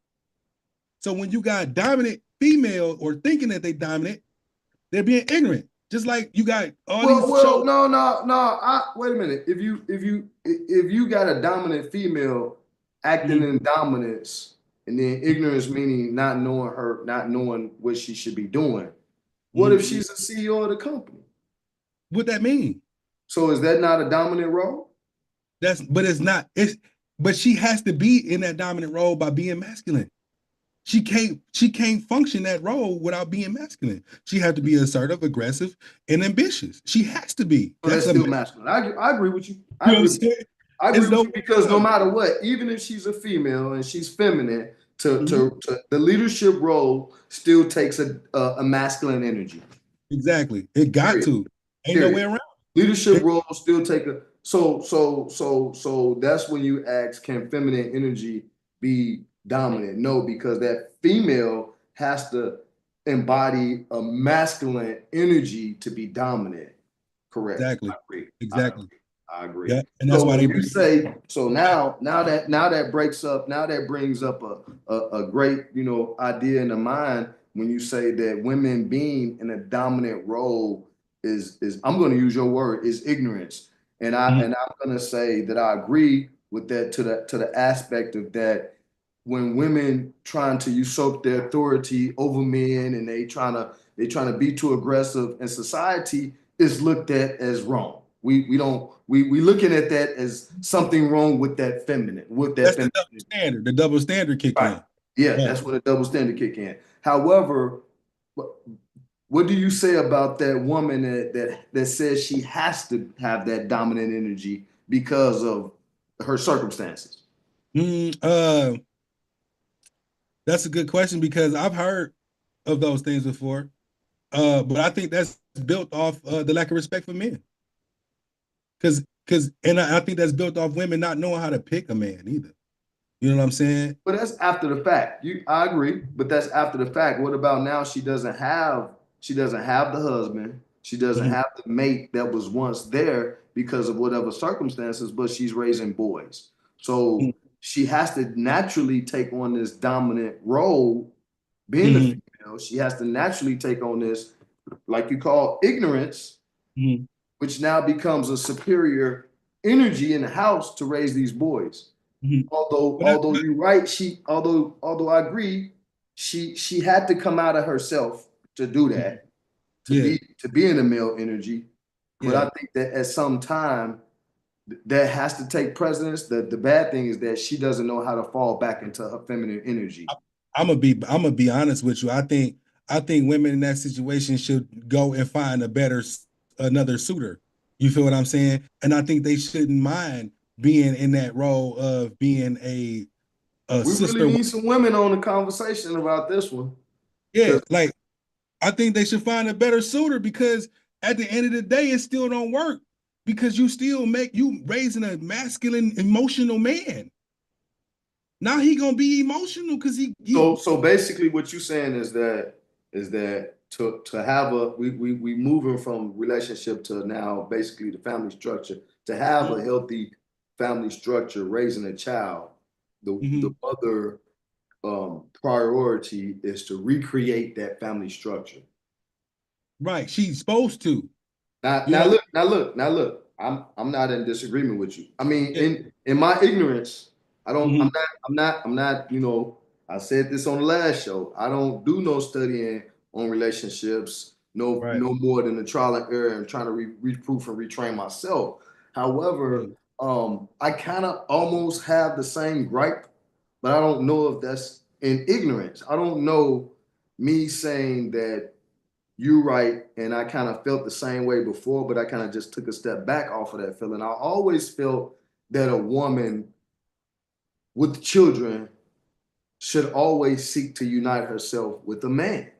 So when you got dominant female or thinking that they dominant, they're being ignorant. Just like you got all these shows. No. Wait a minute. If you got a dominant female acting in dominance, and then ignorance meaning not knowing what she should be doing. What if she's a CEO of the company? What that mean? So is that not a dominant role? It's not. But she has to be in that dominant role by being masculine. She can't function that role without being masculine. She has to be assertive, aggressive, and ambitious. She has to be. So that's still masculine. I agree with you. You know what I'm saying? I agree with you because no matter what, even if she's a female and she's feminine, to the leadership role still takes a masculine energy. Exactly. It got Period. to. Ain't Period. no way around. Leadership role still take a so that's when you ask, can feminine energy be dominant? No, because that female has to embody a masculine energy to be dominant. Correct. Exactly. I agree. Exactly. I agree. Yeah, and that's why they you say so now that brings up a great idea in the mind when you say that women being in a dominant role is I'm going to use your word, is ignorance. And I'm going to say that I agree with that to the aspect of that when women trying to usurp their authority over men and they trying to be too aggressive in society is looked at as wrong. We looking at that as something wrong with that feminine, that's the double standard. The double standard kick in. Yeah, that's when the double standard kick in. However, what do you say about that woman that says she has to have that dominant energy because of her circumstances? That's a good question because I've heard of those things before. But I think that's built off the lack of respect for men. And I think that's built off women not knowing how to pick a man either. You know what I'm saying? But that's after the fact. I agree, but that's after the fact. What about now? She doesn't have the husband. She doesn't have the mate that was once there because of whatever circumstances, but she's raising boys. So she has to naturally take on this dominant role, being a female. She has to naturally take on this, like you call ignorance, which now becomes a superior energy in the house to raise these boys. Although you're right, although I agree, she had to come out of herself to do that, to be in the male energy. But I think that at some time that has to take precedence. The bad thing is that she doesn't know how to fall back into her feminine energy. I'm gonna be honest with you. I think women in that situation should go and find another suitor. You feel what I'm saying? And I think they shouldn't mind being in that role of being a we sister. Really need some women on the conversation about this one. Yeah, like I think they should find a better suitor because at the end of the day, it still don't work because you raising a masculine, emotional man. Now he gonna be emotional because he So basically what you're saying is that to have we moving from relationship to now basically the family structure, to have a healthy family structure, raising a child, the other priority is to recreate that family structure. right. She's supposed to. Now look. I'm not in disagreement with you. I mean, Yeah. in my ignorance, I don't. Mhm. I'm not. You know, I said this on the last show. I don't do no studying on relationships. Right. No more than the trial and error and trying to reproof and retrain myself. However, I kind of almost have the same gripe, but I don't know if that's in ignorance. I don't know me saying that you're right, and I kind of felt the same way before, but I kind of just took a step back off of that feeling. I always felt that a woman with children should always seek to unite herself with a man.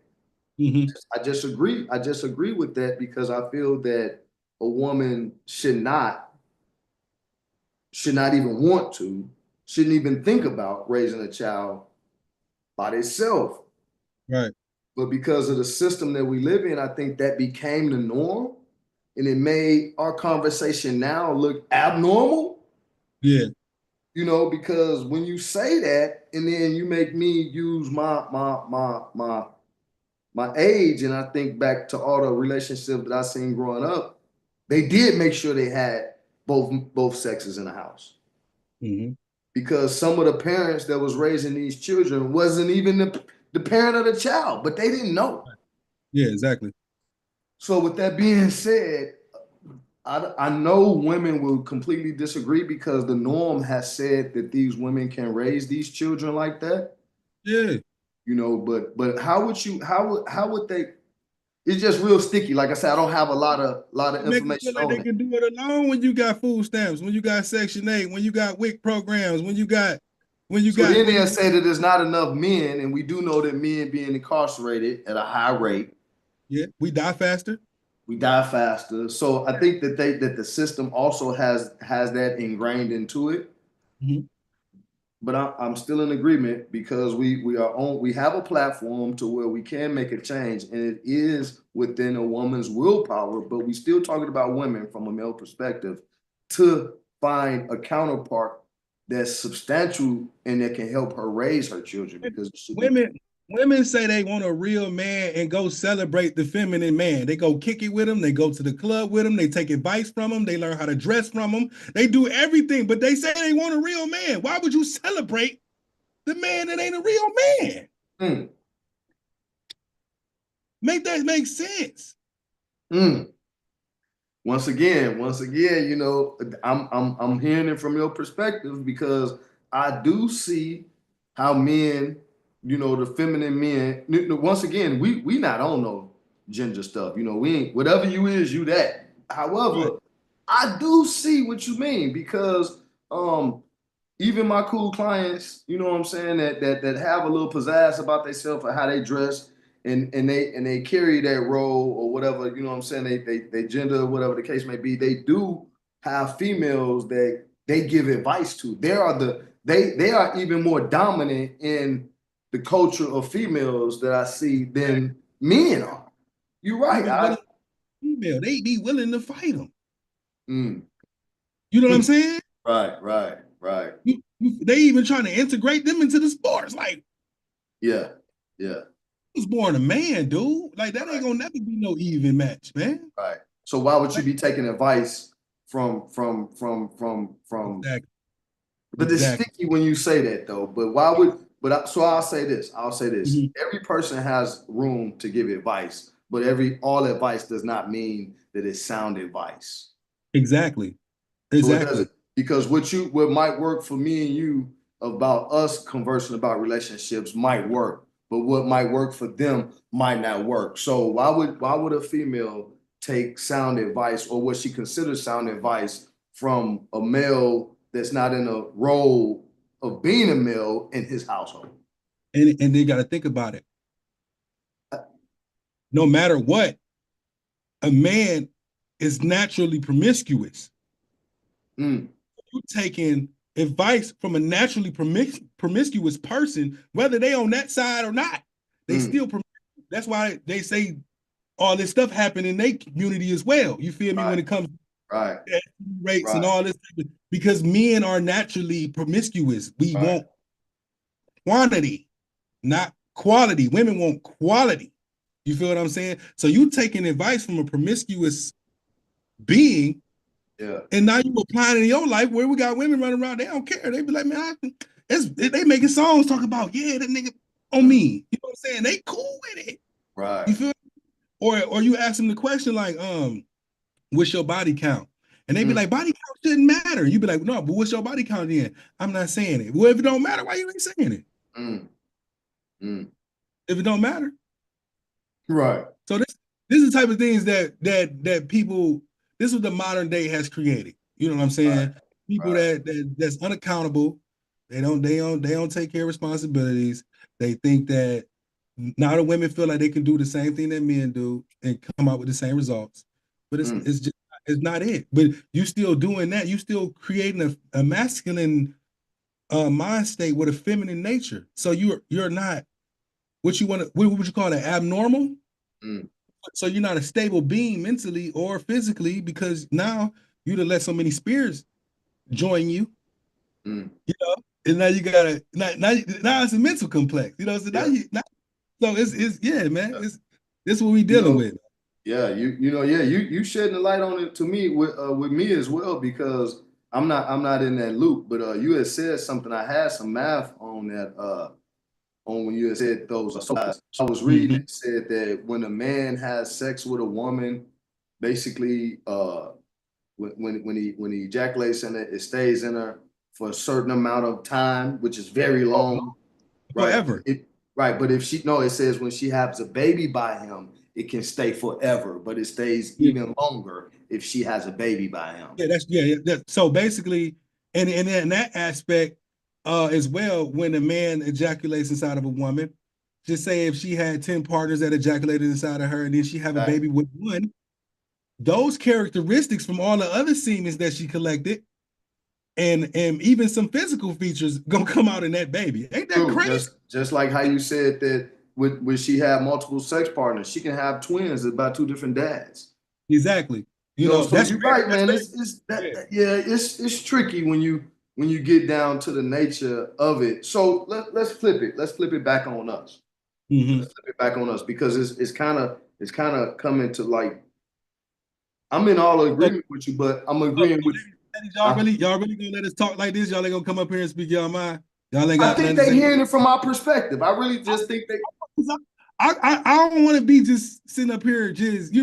Mhm. I just agree. I just agree with that because I feel that a woman should not even want to, shouldn't even think about raising a child by themselves. Right. But because of the system that we live in, I think that became the norm. And it made our conversation now look abnormal, Yeah. you know, because when you say that and then you make me use my age, and I think back to all the relationships that I seen growing up, they did make sure they had both sexes in the house. Mhm. Because some of the parents that was raising these children wasn't even the parent of the child, but they didn't know. Yeah, exactly. So with that being said, I know women will completely disagree because the norm has said that these women can raise these children like that, Yeah. you know. But how would they? It's just real sticky. Like I said, I don't have a lot of It make them information feel like on they it. can do it alone when you got food stamps, when you got Section 8, when you got WIC programs, So then they'll say that there's not enough men, and we do know that men being incarcerated at a high rate, yeah, we die faster. we die faster. So I think that that the system also has that ingrained into it. Mhm. But I'm still in agreement because we have a platform to where we can make a change, and it is within a woman's willpower. But we still talking about women from a male perspective to find a counterpart that's substantial and that can help her raise her children because it should be. Women say they want a real man and go celebrate the feminine man. They go kick it with him. They go to the club with him. They take advice from him. They learn how to dress from him. They do everything, but they say they want a real man. Why would you celebrate the man that ain't a real man? Mm, Make that make sense. mm. Once again, you know, I'm hearing it from your perspective because I do see how men, you know, the feminine men. Once again, we not on no gender stuff. You know, we ain't whatever you is, you that. Right. However, I do see what you mean because even my cool clients, you know what I'm saying, that have a little pizzazz about themselves or how they dress and they carry that role or whatever, you know what I'm saying, they gender, whatever the case may be, they do have females that they give advice to. They are even more dominant in the culture of females that I see than men are. You're right. Even with a female, they be willing to fight them. Mm. You know what I'm saying? Right. They even trying to integrate them into the sports. Like, Yeah, yeah. I was born a man, dude. Like, that ain't Right. gonna never be no even match, man. Right. So why would you Like, be taking advice from? exactly. But it's Exactly. sticky when you say that though. But why would? So I'll say this. I'll say this. Mhm. Every person has room to give advice, but all advice does not mean that it's sound advice. Exactly. So it Exactly. doesn't because what might work for me and you about us conversing about relationships might work, but what might work for them might not work. So why would a female take sound advice or what she considers sound advice from a male that's not in a role of being a male in his household? And they got to think about it. No matter what, a man is naturally promiscuous. Mm. You're taking advice from a naturally promiscuous person, whether they on that side or not. They still promiscuous. That's why they say all this stuff happened in their community as well. You feel me? When it comes right. to rates and all this, because men are naturally promiscuous. We want quantity, not quality. Women want quality. You feel what I'm saying? So you taking advice from a promiscuous being, and now you applying it in your life where we got women running around. They don't care. They be like, man, they making songs talk about, yeah, that nigga on me. You know what I'm saying? They cool with it. Right. You feel me? Or you ask them the question like, what's your body count? And they be like, body count shouldn't matter. You be like, no, but what's your body count then? I'm not saying it. Well, if it don't matter, why you ain't saying it? If it don't matter. Right. So this is the type of things that people, this is what the modern day has created. You know what I'm saying? People that's unaccountable. They don't take care of responsibilities. They think that now the women feel like they can do the same thing that men do and come out with the same results. But it's just it's not it. But you still doing that. You still creating a masculine mind state with a feminine nature. So you're not what would you call it, abnormal? So you're not a stable being mentally or physically, because now you'd have let so many spirits join you. You know, and now you gotta now it's a mental complex. You know, so now so it's yeah, man. This is what we dealing with. Yeah, you shedding the light on it to me with me as well, because I'm not in that loop. But you had said something. I had some math on that on when you had said those. I was reading it said that when a man has sex with a woman, basically when he ejaculates in it, it stays in her for a certain amount of time, which is very long. Forever. Right. But if it says when she has a baby by him, it can stay forever, but it stays even longer if she has a baby by him. Yeah, so basically, and in that aspect as well, when a man ejaculates inside of a woman, just say if she had 10 partners that ejaculated inside of her and then she have a baby with one, those characteristics from all the other semen that she collected and even some physical features gonna come out in that baby. Ain't that crazy? Just like how you said that when she had multiple sex partners, she can have twins about two different dads. Exactly. You know, so you're right, man. It's tricky when you get down to the nature of it. So let's flip it. Let's flip it back on us. Let's flip it back on us, because it's kind of coming to like, I'm in all agreement with you, but I'm agreeing with y'all really gonna let us talk like this? Y'all ain't gonna come up here and speak your mind? Y'all ain't got. I think they hearing it from our perspective. I really just think they. I don't want to be just sitting up here just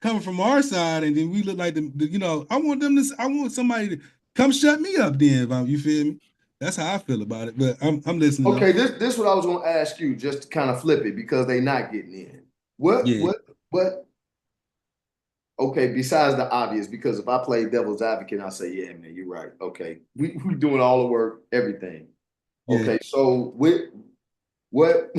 coming from our side, and then we look like I want somebody to come shut me up. Then, you feel me? That's how I feel about it. But I'm listening. Okay, this is what I was going to ask you, just to kind of flip it, because they not getting in. What? Okay, besides the obvious, because if I play devil's advocate, I'll say, yeah, man, you're right. Okay, we doing all the work, everything. Yeah. Okay, so what?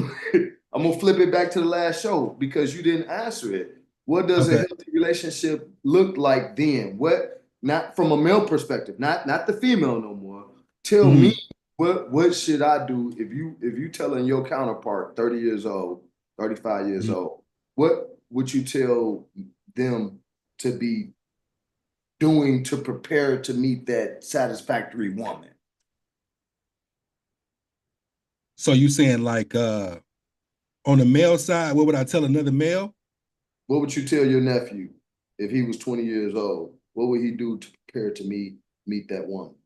I'm gonna flip it back to the last show, because you didn't answer it. What does a healthy relationship look like then? What, not from a male perspective, not the female no more. Tell me, what should I do if you telling your counterpart 30 years old, 35 years old, what would you tell them to be doing to prepare to meet that satisfactory woman? So you saying like on the male side, what would I tell another male? What would you tell your nephew if he was 20 years old? What would he do to prepare to meet that woman?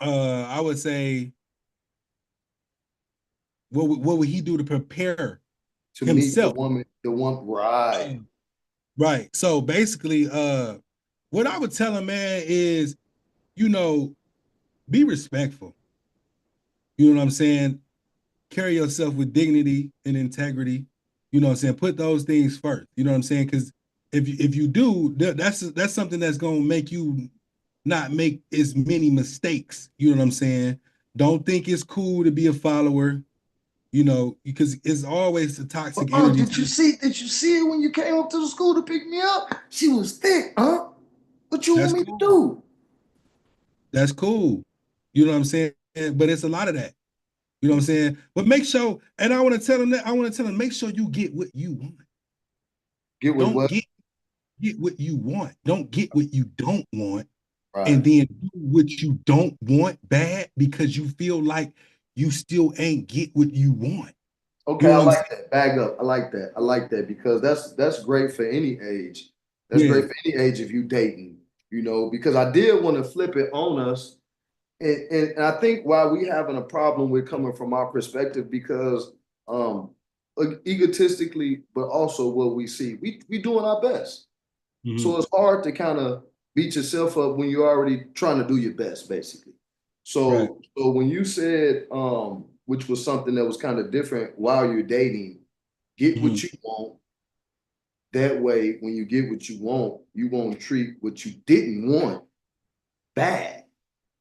I would say, what would he do to prepare to himself? Meet the woman, right? Right. So basically, what I would tell a man is, be respectful. You know what I'm saying? Carry yourself with dignity and integrity. You know what I'm saying? Put those things first. You know what I'm saying? Because if you do, that's something that's gonna make you not make as many mistakes. You know what I'm saying? Don't think it's cool to be a follower. you know, because it's always the toxic Oh, energy. did you see it when you came up to the school to pick me up? She was thick, huh? What you That's want me to cool. do? That's cool. You know what I'm saying? But it's a lot of that. You know what I'm saying? But make sure, and I want to tell them that, I want to tell them, make sure you get what you want. Get with Don't what? get what you want. Don't get what you don't want. Right. And then do what you don't want bad because you feel like you still ain't get what you want. Okay, You know I what I'm like saying? that. Bag up. I like that. I like that because that's great for any age. That's Yeah. great for any age if you dating, you know, because I did want to flip it on us. And I think why we having a problem with coming from our perspective because egotistically, but also what we see, we doing our best. Mhm. So it's hard to kind of beat yourself up when you're already trying to do your best, basically. Right. So when you said, which was something that was kind of different while you're dating, get what Mhm. you want. That way, when you get what you won't treat what you didn't want bad.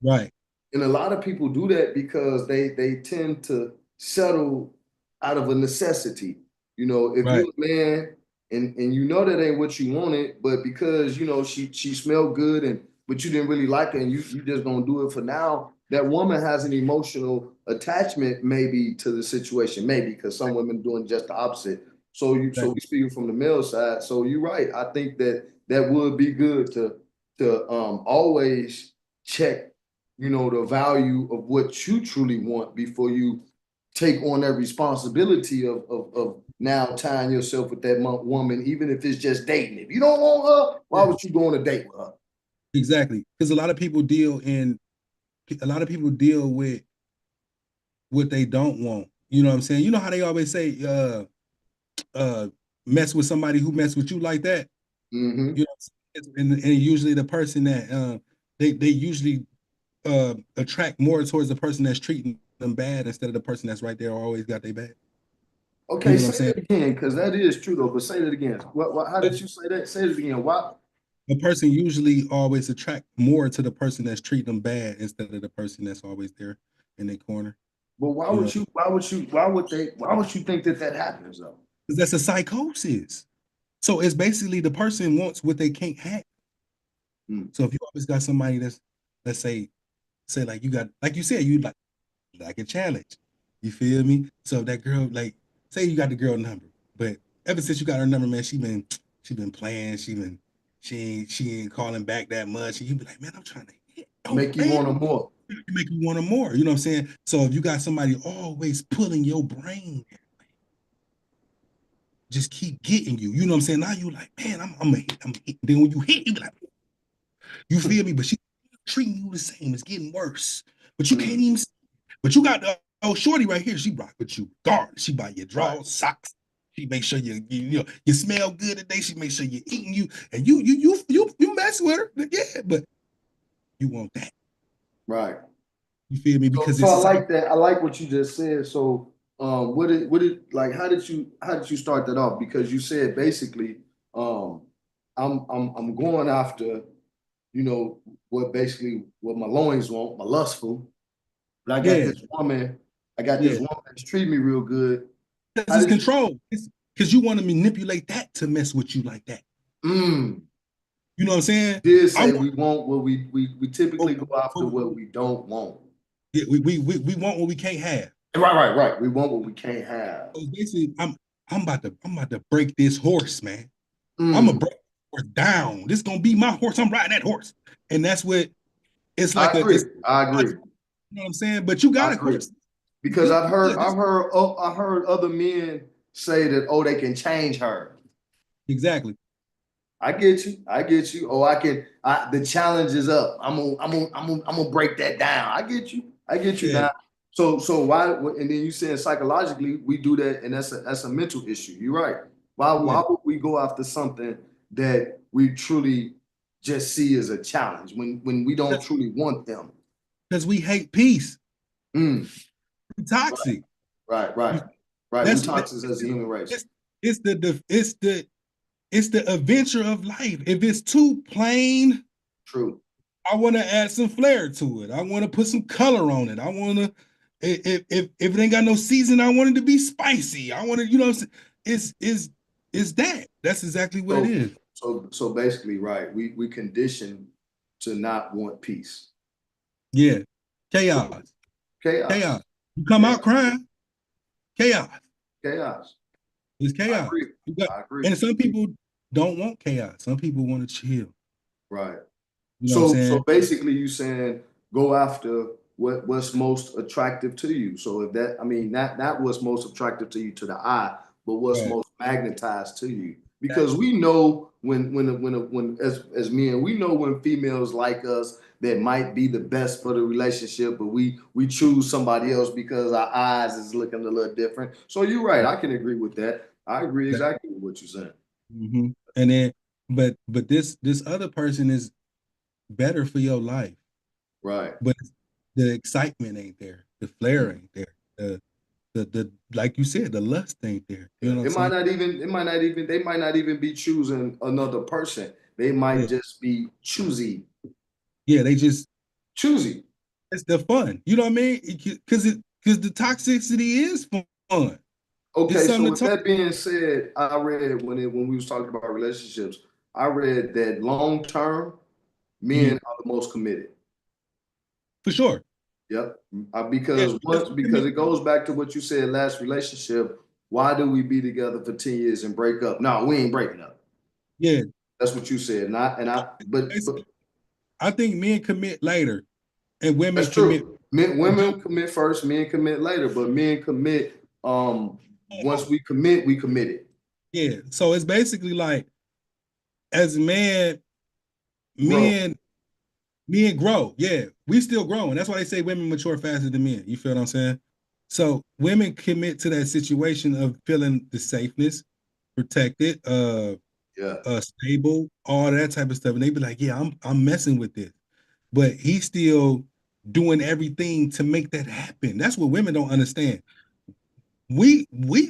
Right. And a lot of people do that because they tend to settle out of a necessity. You know, if Right. you're a man and you know that ain't what you wanted, but because you know she smelled good and but you didn't really like her and you just gonna do it for now, that woman has an emotional attachment maybe to the situation, maybe because some women doing just the opposite. So Right. we speaking from the male side. So you're right. I think that that would be good to always check, you know, the value of what you truly want before you take on that responsibility of now tying yourself with that woman, even if it's just dating. If you don't want her, why Yeah. would you go on a date with her? Exactly. Because a lot of people deal with what they don't want. You know what I'm saying? You know how they always say, uh, mess with somebody who mess with you like that. Mm-hmm. You know what I'm saying? And usually the person that they usually attract more towards the person that's treating them bad instead of the person that's right there always got their back. You Okay, know what I'm say saying? that again, because that is true though. But say that again. What? How did you say that? Say it again. Why? The person usually always attract more to the person that's treating them bad instead of the person that's always there in their corner. But why You know, would you? Why would you? Why would they? Why would you think that that happens though? because that's a psychosis. So it's basically the person wants what they can't have. Hmm. So if you always got somebody that's, let's say like you got, like you said, you like a challenge. You feel me? So if that girl, like, say you got the girl number, but ever since you got her number, man, she been playing, she ain't calling back that much. And you be like, man, I'm trying to hit. Oh Make you man, want them more. you make you want her more. You know what I'm saying? So if you got somebody always pulling your brain, just keep getting you. You know what I'm saying? Now you like, man, I'm a hit. Then when you hit, you be like, you feel me? But she treating you the same. It's getting worse. But you can't Mm, even. But you got the shorty right here. She rock with you regardless. She buy your right. drawers, socks. She make sure you smell good today. She make sure you're eating you and you mess with her. Yeah, but you want that. Right. You feel me? So, Because so it's I a like that. I like what you just said. So, like? How did you start that off? Because you said basically, um, I'm going after, you know, what my loins want, my lustful. But yeah, I got this yeah. woman that's treating me real good. Because How it's did control. It's because you want to manipulate that to mess with you like that. you? You know what I'm saying? Did I say want we want what we typically what, go after what, what we don't want. yeah, we want what we can't have. Right. We want what we can't have. So basically, I'm about to break this horse, man. I'm gonna Mm, break the horse down. This gonna be my horse. I'm riding that horse, and that's what it's I like. agree. It's I you agree. know what I'm saying. But you I got a agree. horse. You Because good? You good? I heard other men say that, oh, they can change her. Exactly. I get you. I get you. Oh, I can. The challenge is up. I'm gonna break that down. I get you. I get you Yeah. now. So why? And then you saying psychologically we do that, and that's a mental issue. You're right. Yeah. Why would we go after something that we truly just see as a challenge when we don't truly want them? Because we hate peace. Mm, We right, toxic. right. You- Right. We That's toxic as a human race. it's, it's the adventure of life. If it's too plain, True. I want to add some flair to it. I want to put some color on it. I want to, If it ain't got no season, I want it to be spicy. I want it, you know what I'm saying? It's that. That's exactly what it is. So basically, right, we conditioned to not want peace. Yeah. Chaos. Chaos. You come Chaos. out crying. Chaos. Chaos. It's I chaos. agree. I agree. And some people don't want chaos. Some people want to chill. Right. You know what I'm So saying? basically you saying go after what's most attractive to you. So if that, I mean, not what's most attractive to you to the eye, but what's Right. most magnetized to you. Because we know when as men, we know when females like us that might be the best for the relationship, but we choose somebody else because our eyes is looking a little different. So you're right. I can agree with that. I agree exactly with what you're saying. Mm-hmm. And then, but this other person is better for your life, Right. but the excitement ain't there, the flair ain't there, the like you said, the lust ain't there. You know what I'm It might saying? not even, they might not even be choosing another person. They might Yeah, just be choosy. yeah. They just Choosy. it's the fun. You know what I mean? Because the toxicity is fun. It's Okay, so something with to talk. that being said, I read when we was talking about relationships, I read that long term men Mhm. are the most committed. For sure. Yep. Yeah, Because it goes back to what you said last relationship. Why do we be together for 10 years and break up? No, we ain't breaking up. yeah. That's what you said. But I think men commit later and women that's commit. true. Women commit first, men commit later, but men commit once we commit, we committed. Yeah. So it's basically like as a man, Grow. men men grow. Yeah. We still growing. That's why they say women mature faster than men. You feel what I'm saying? So women commit to that situation of feeling the safeness, protected, Yeah. stable, all that type of stuff. And they be like, yeah, I'm messing with this. But he's still doing everything to make that happen. That's what women don't understand. We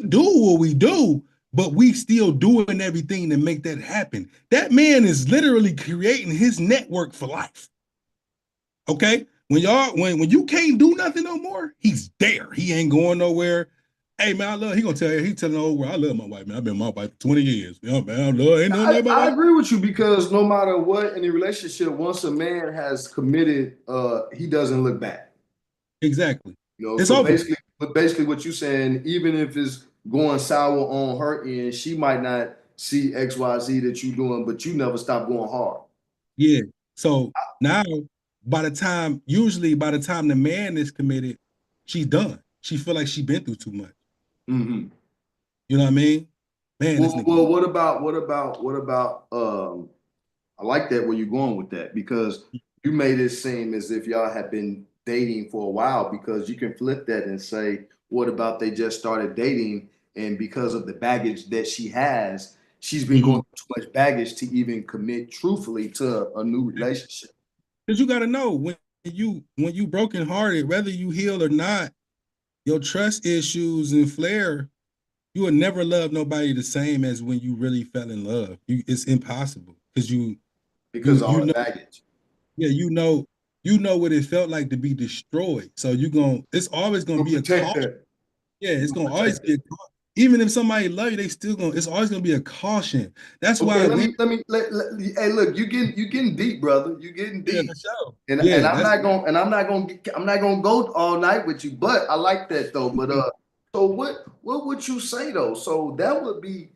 do what we do, but we still doing everything to make that happen. That man is literally creating his network for life. Okay? When you can't do nothing no more, he's there. He ain't going nowhere. Hey man, I love. He gonna tell you. He telling the whole world, I love my wife, man. I've been with my wife for 20 years. You know, man, I love. Ain't nothing like my I wife. agree with you because no matter what in a relationship, once a man has committed, he doesn't look back. Exactly. You know, It's so over. basically what you're saying, even if it's going sour on her end, she might not see XYZ that you're doing, but you never stop going hard. Yeah. So now, usually by the time the man is committed, she's done. She feel like she been through too much. Mm-hmm. You know what I mean? Man, this nigga. Well, what about I like that where you're going with that because you made it seem as if y'all have been dating for a while because you can flip that and say, what about they just started dating and because of the baggage that she has, she's been Mhm. going through too much baggage to even commit truthfully to a new relationship. Because you got to know when you broken hearted, whether you heal or not, your trust issues and flair, you will never love nobody the same as when you really fell in love. It's impossible because Because of you all the know, baggage. yeah, you know what it felt like to be destroyed. So it's always gonna Don't be a protect caution. that. Yeah, it's Don't gonna always protect be it. a caution. Even if somebody love you, it's always gonna be a caution. That's Okay, why women, hey, look, you getting deep, brother. You getting yeah, deep. for sure. And Yeah, I'm that's not gonna go all night with you, but I like that though. But so what would you say though? So that would be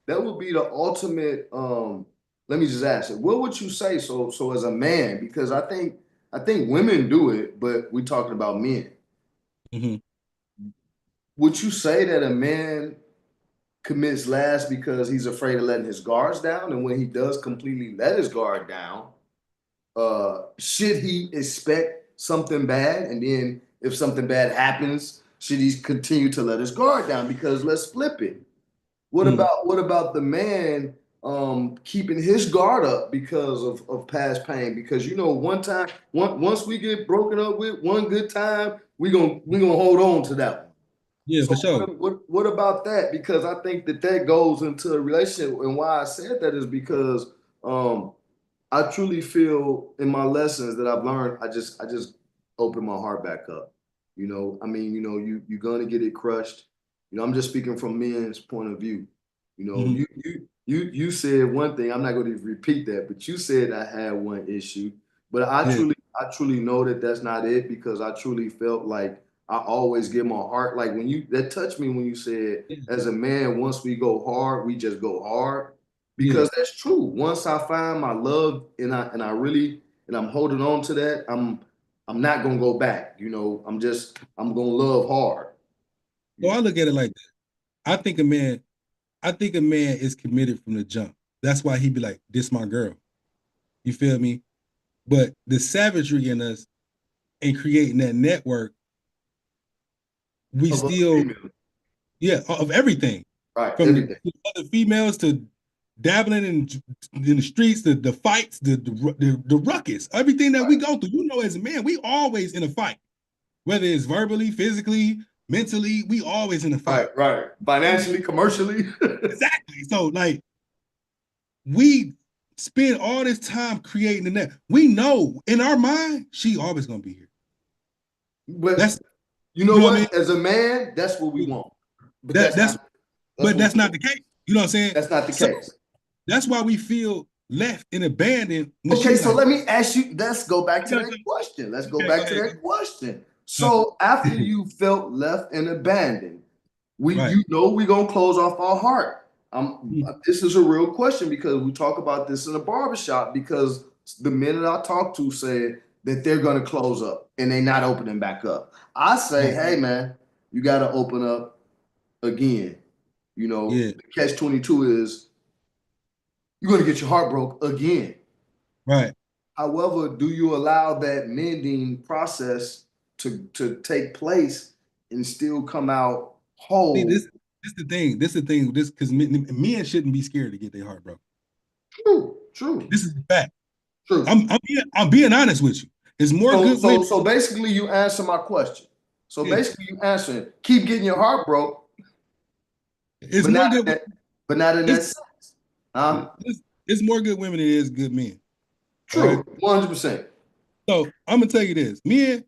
the ultimate. Let me just ask it. What would you say? So as a man, because I think women do it, but we're talking about men. mhm. Would you say that a man commits last because he's afraid of letting his guards down, and when he does completely let his guard down? Should he expect something bad? And then if something bad happens, should he continue to let his guard down? Because let's flip it. Mhm. What about the man keeping his guard up because of past pain? Because once we get broken up with one good time, we gonna hold on to that one. Yeah, So for sure. what about that? Because I think that goes into a relationship, and why I said that is because um, I truly feel in my lessons that I've learned, I just open my heart back up. You know, I mean, you know, you're gonna get it crushed. You know, I'm just speaking from men's point of view. You know, you said one thing. I'm not going to repeat that, but you said I had one issue. But Yeah. I truly know that that's not it, because I truly felt like I always give my heart. Like when that touched me when you said, Yeah. as a man, once we go hard, we just go hard, Yeah. because that's true. Once I find my love and I really and I'm holding on to that, I'm not gonna go back. You know, I'm gonna love hard. So I look at it like this. I think a man is committed from the jump. That's why he be like, this my girl. You feel me? But the savagery in us and creating that network, we Of other still, females. yeah, of everything. Right, From everything. other females to dabbling in the streets, the fights, the ruckus, everything that we go through. You know, as a man, we always in a fight. Whether it's verbally, physically, mentally, we always in a fight. Right. Financially, commercially. Exactly. So like we spend all this time creating the net. We know in our mind she always gonna be here. But That's you know what I what? mean. As a man, that's what we want. But That's not the case. You know what I'm saying? That's not the So case. that's why we feel left and abandoned. When Okay, she's so like, let me ask you. Let's go back to that question. Let's go back to that question. So after you felt left and abandoned, right. you know we're gonna close off our heart. This is a real question, because we talk about this in a barbershop, because the men that I talk to said that they're gonna close up and they're not opening back up. I say, hey man, you gotta open up again. You know, Yeah. the catch-22 is you're gonna get your heart broke again. Right. However, do you allow that mending process to take place and still come out See, whole? this the thing. This the thing. This because men shouldn't be scared to get their heart broken. True. This is the fact. True. I'm being honest with you. There's more good women. So basically, you answer my question. So Yeah. basically, you answering, keep getting your heart broke, It's but more not good. but not in that It's, sense. Huh? it's more good women than it is good men. All True. right. 100%. So I'm gonna tell you this, men.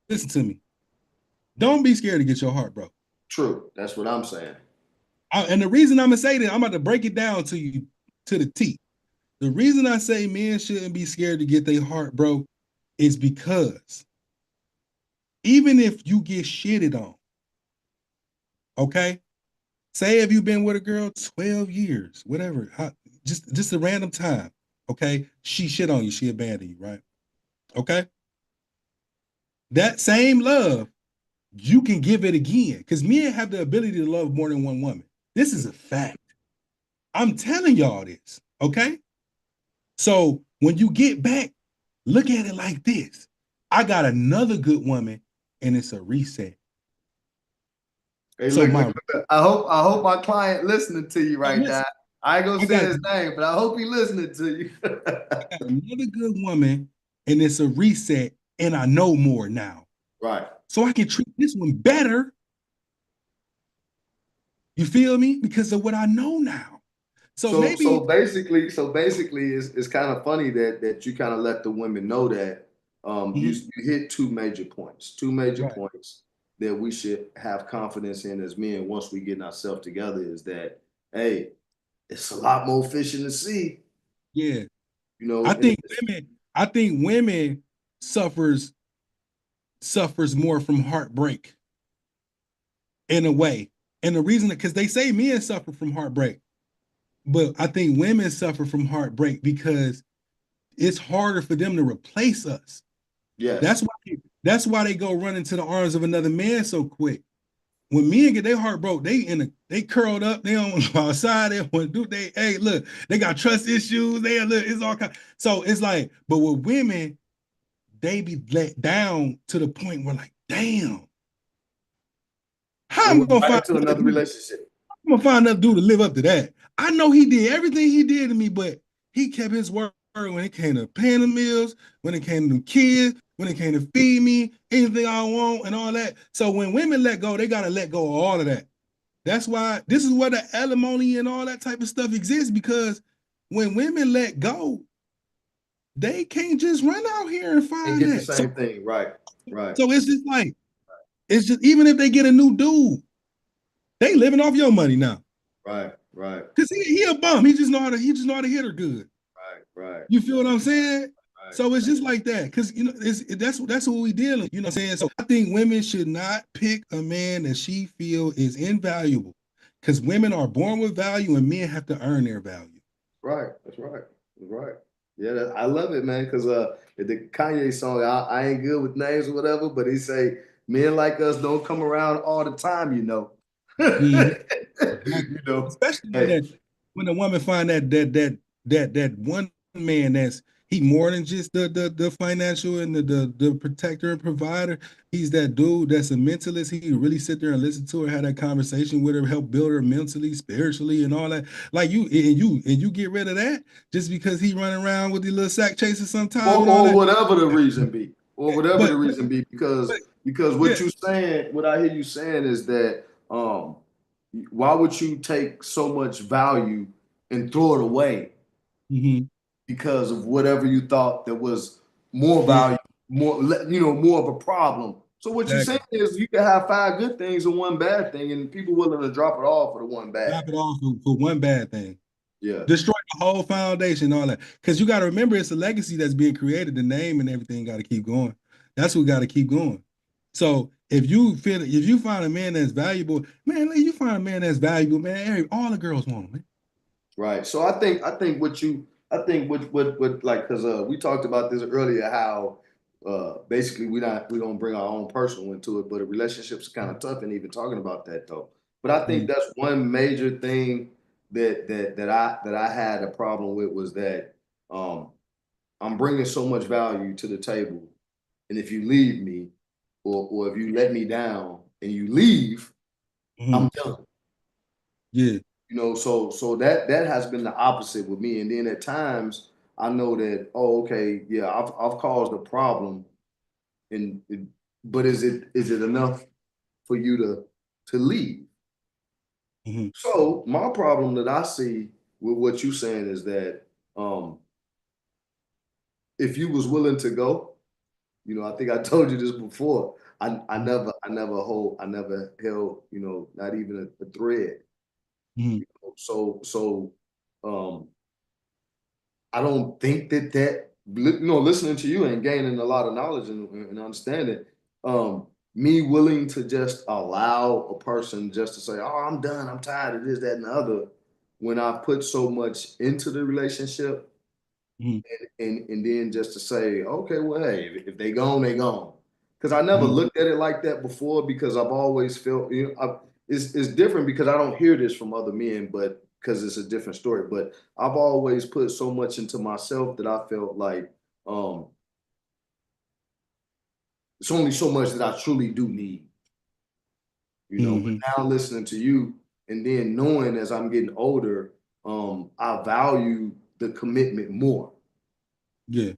Listen to me. Don't be scared to get your heart broke. True. That's what I'm saying. And the reason I'm gonna say that, I'm about to break it down to you to the T. The reason I say men shouldn't be scared to get their heart broke is because even if you get shitted on, okay? Say if you've been with a girl 12 years, whatever, just a random time, okay? She shit on you, she abandoned you, right? Okay? That same love, you can give it again, because men have the ability to love more than one woman. This is a fact. I'm telling y'all this, okay? So when you get back, look at it like this. I got another good woman, and it's a reset. Hey, So look, I hope my client listening to you right now. I ain't gonna say his name, but I hope he listening to you. I got another good woman, and it's a reset, and I know more now. Right. So I can treat this one better. You feel me? Because of what I know now. So basically, it's kind of funny that you kind of let the women know that you hit two major points. Points that we should have confidence in as men once we get ourselves together is that, hey, it's a lot more fish in the sea. Yeah. You know, I think women suffers more from heartbreak in a way. And the reason, because they say men suffer from heartbreak, but I think women suffer from heartbreak because it's harder for them to replace us. Yes. That's why they go run into the arms of another man so quick. When men get their heart broke, they curled up, they don't outside, they don't want to do hey, look, they got trust issues, it's all kind. So it's like, but with women, they be let down to the point where like, damn, how am I gonna find another relationship? I'm gonna find another dude to live up to that. I know he did everything he did to me, but he kept his word when it came to paying the meals, when it came to the kids, when it came to feed me, anything I want, and all that. So when women let go, they gotta let go of all of that. That's why this is where the alimony and all that type of stuff exists, because when women let go, they can't just run out here and find get that. the same thing, right? So it's just like It's just even if they get a new dude, they living off your money now. Right, right, Cause he a bum. He just know how to hit her good. right. You feel what I'm saying? Right. So it's just like that. Cause you know, that's what we dealing. You know what I'm saying? So I think women should not pick a man that she feel is invaluable. Cause women are born with value and men have to earn their value. Right. That's right. That's right. Yeah, I love it, man. Cause the Kanye song, I ain't good with names or whatever, but he say men like us don't come around all the time, you know. Mhm. You know. Especially Hey, when a woman find that one man that's he more than just the financial and the protector and provider. He's that dude that's a mentalist. He can really sit there and listen to her, have that conversation with her, help build her mentally, spiritually, and all that. Like you get rid of that just because he running around with the little sack chasers sometime and all or that. whatever the reason be, or whatever But the reason be, but because yeah. what you saying, what I hear you saying is that why would you take so much value and throw it away Mhm. because of whatever you thought that was more Yeah, value, more of a problem. So what you're saying exactly. is you can have five good things and one bad thing, and people willing to drop it all for the one bad. Drop it off for one bad thing. Yeah, Destroy the whole foundation, all that. Because you got to remember, it's a legacy that's being created. The name and everything got to keep going. That's what got to keep going. So if you find a man that's valuable, man, you find a man that's valuable, man. All the girls want him, man. right. So I think what like because we talked about this earlier how basically we don't bring our own personal into it, but a relationship's kind of tough and even talking about that though. But I think Mhm. that's one major thing that I had a problem with was that um I'm bringing so much value to the table, and if you leave me or if you let me down and you leave, I'm Mhm. done. Yeah. So that has been the opposite with me. And then at times I know that, oh, okay, yeah, I've caused a problem, and but is it enough for you to leave? Mhm. So my problem that I see with what you're saying is that um, if you was willing to go, I think I told you this before. I never held, not even a thread. Mhm. So um, I don't think listening to you and gaining a lot of knowledge and understanding, me willing to just allow a person just to say, "Oh, I'm done. I'm tired of this, that, and the other," when I put so much into the relationship, Mhm. and then just to say, "Okay, well, hey, if they gone, they gone." Because I never Mhm. looked at it like that before. Because I've always felt, it's different because I don't hear this from other men, but because it's a different story. But I've always put so much into myself that I felt like it's only so much that I truly do need. But Mhm. now listening to you and then knowing as I'm getting older, I value the commitment more. Yeah.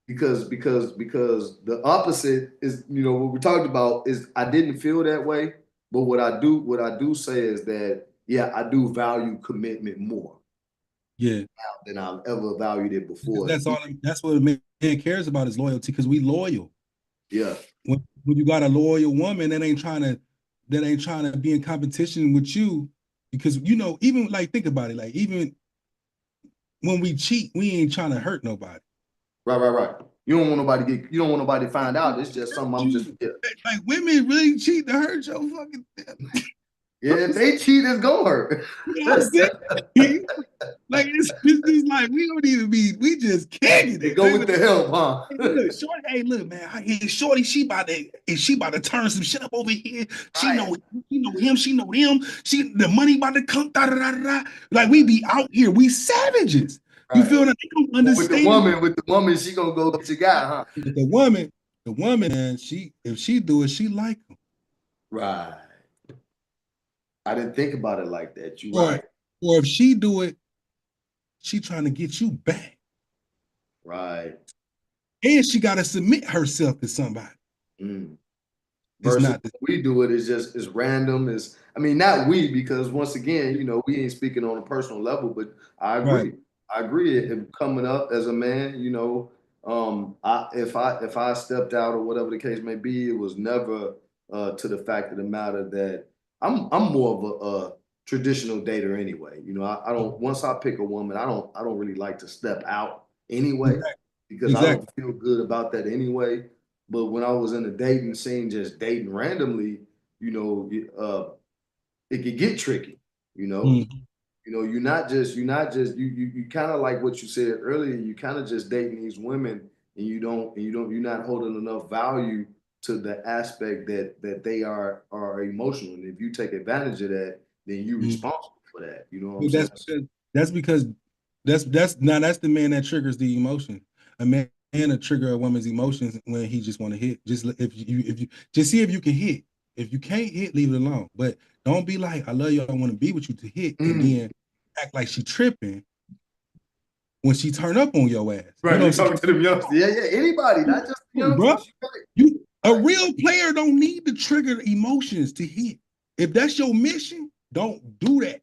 Because the opposite is, what we talked about is I didn't feel that way, but what I do say is that, yeah, I do value commitment more Yeah. now than I've ever valued it Because before. that's what a man cares about is loyalty. Because we loyal. Yeah, When you got a loyal woman that ain't trying to be in competition with you, because even like think about it, like even when we cheat, we ain't trying to hurt nobody. right. You don't want nobody to find out. It's just something I'm just, yeah. Like women really cheat to hurt your fucking. Yeah, if they cheat, it's gonna hurt. You know what I'm saying? Like it's just like we don't even we just kicking They it. go Like, with the help, huh? hey, look, shorty, hey, look, man. Hey, shorty, she about to turn some shit up over here. She Right. know, she know him, she know them. The money about to come. Da, da, da, da. Like we be out here, we savages. You Right. feel that? They don't But understand. with the woman, she gonna go get your guy, huh? But the woman, man, if she do it, she like him. Right. I didn't think about it like that. You're Or right. or if she do it, she trying to get you back, Right. and she got to submit herself to somebody. Mm. It's Versus not the when we do it is just it's random. Not we, because once again, we ain't speaking on a personal level, but I right. agree. I agree. If coming up as a man, if I stepped out or whatever the case may be, it was never to the fact of the matter that I'm more of a traditional dater anyway. You know, I don't, once I pick a woman, I don't really like to step out anyway, because I don't feel good about that anyway. But when I was in the dating scene, just dating randomly, you know, it could get tricky, you know. Mhm. You know, you kind of like what you said earlier, you kind of just dating these women, and you're not holding enough value to the aspect that they are emotional. And if you take advantage of that, then you're Mhm. responsible for that. You know what I'm But saying? that's because that's the man that triggers the emotion. A man to trigger a woman's emotions when he just want to hit. Just if you just see if you can hit. If you can't hit, leave it alone. But don't be like, I love you, I want to be with you to hit, and Mm. then act like she tripping when she turn up on your ass. You Right, know you're what I'm talking to them youngsters. Yeah, yeah, anybody, not just the saying? Bro, youngsters. Right. you a real player don't need to trigger emotions to hit. If that's your mission, don't do that.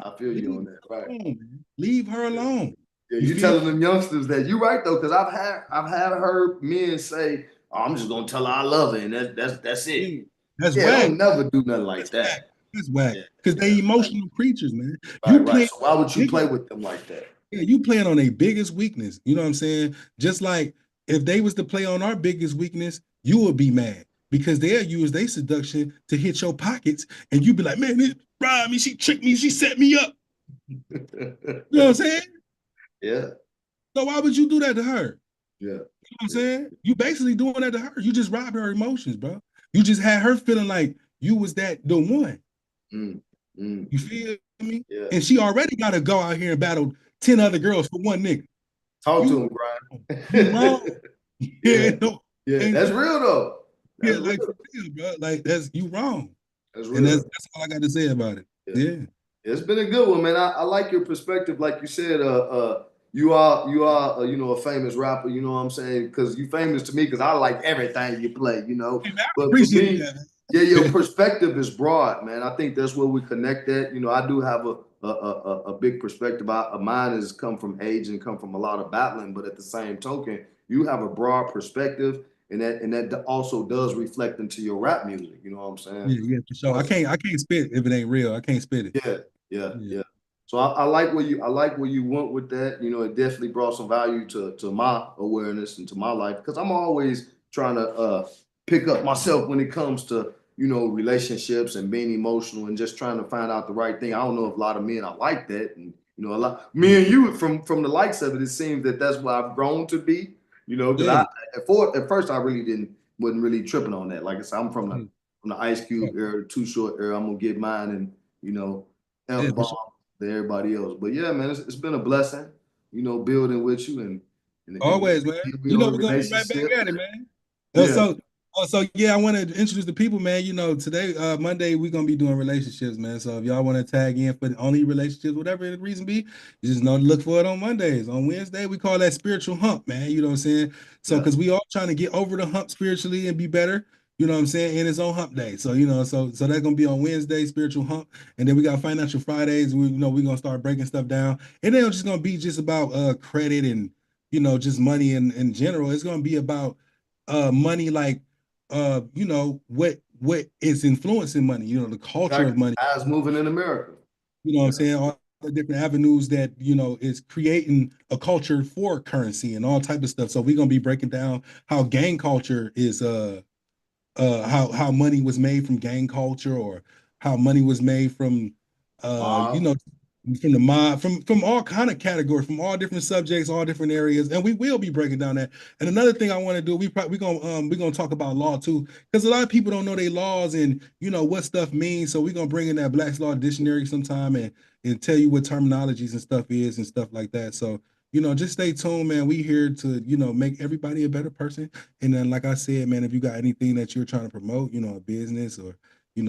I feel you Leave on that. her Right. alone, man. Leave her alone. Yeah, You you feel telling them youngsters that. You right though, because I've had heard men say, oh, I'm just gonna tell her I love her, and that's it. me? That's Yeah, whack. don't never do nothing like That's whack. that. That's whack. Yeah, Because yeah. they emotional creatures, man. You Right, right. play So why would you play with them like that? yeah, you playing on their biggest weakness. You know what I'm saying? Just like if they was to play on our biggest weakness, you would be mad because they'll use their seduction to hit your pockets, and you be like, man, this robbed me, she tricked me, she set me up. You know what I'm saying? Yeah, So why would you do that to her? yeah, You know what I'm saying? You basically doing that to her. You just robbed her emotions, bro. You just had her feeling like you was the one. mm, mm, You feel me? yeah. And she already got to go out here and battle 10 other girls for one nigga. Talk to You him, you Brian. wrong. Yeah, Yeah, no, yeah. ain't That's real though. yeah, That's like real. for real, bro. Like that's you wrong. That's And real. that's all I got to say about it. Yeah. Yeah. It's been a good one, man. I like your perspective. Like you said, you are you know, a famous rapper. You know what I'm saying? Because you famous to me because I like everything you play. You know, Hey, man, I but for appreciate me, that, yeah, your man. perspective is broad, man. I think that's where we connect at. You know, I do have a big perspective. Mine has come from age and come from a lot of battling, but at the same token, you have a broad perspective, and that also does reflect into your rap music. You know what I'm saying? Yeah, yeah, for sure. I can't spit if it ain't real. I can't spit it. Yeah, yeah, Yeah. yeah. So I like where you went with that. You know, it definitely brought some value to my awareness and to my life because I'm always trying to pick up myself when it comes to, you know, relationships and being emotional and just trying to find out the right thing. I don't know if a lot of men are like that, and you know, a lot me and you from the likes of it. It seems that that's what I've grown to be. You know, because Yeah. at first I really wasn't really tripping on that. Like I said, I'm Yeah, from the Ice yeah, Cube era, Too Short era. I'm gonna get mine and, you know, yeah, F for bomb sure. to everybody else. But yeah, man, it's been a blessing, you know, building with you and Always, man. we You on know a we're gonna be right back relationship. at it, man. Uh, Yeah, so, yeah, I want to introduce the people, man. You know, today, Monday, we're gonna be doing relationships, man. So if y'all want to tag in for the only relationships, whatever the reason be, you just know to look for it on Mondays. On Wednesday, we call that spiritual hump, man. You know what I'm saying? So, yeah. because we all trying to get over the hump spiritually and be better. You know what I'm saying? And it's on hump day. So, you know, so that's gonna be on Wednesday, spiritual hump. And then we got financial Fridays. We're gonna start breaking stuff down. And then it's just gonna be just about credit and just money in general. It's gonna be about money like what is influencing money, the culture of Exactly. money. As moving in America. You know what I'm Yeah. saying? All the different avenues that, is creating a culture for currency and all type of stuff. So we're gonna be breaking down how gang culture is how money was made from gang culture, or how money was made from uh you Wow. know from the mob, from all kind of categories, from all different subjects, all different areas, and we will be breaking down that. And another thing I want to do, we're gonna talk about law too, because a lot of people don't know their laws and what stuff means. So we're gonna bring in that Black's Law Dictionary sometime and tell you what terminologies and stuff is and stuff like that. So just stay tuned, man. We here to make everybody a better person. And then, like I said, man, if you got anything that you're trying to promote, a business or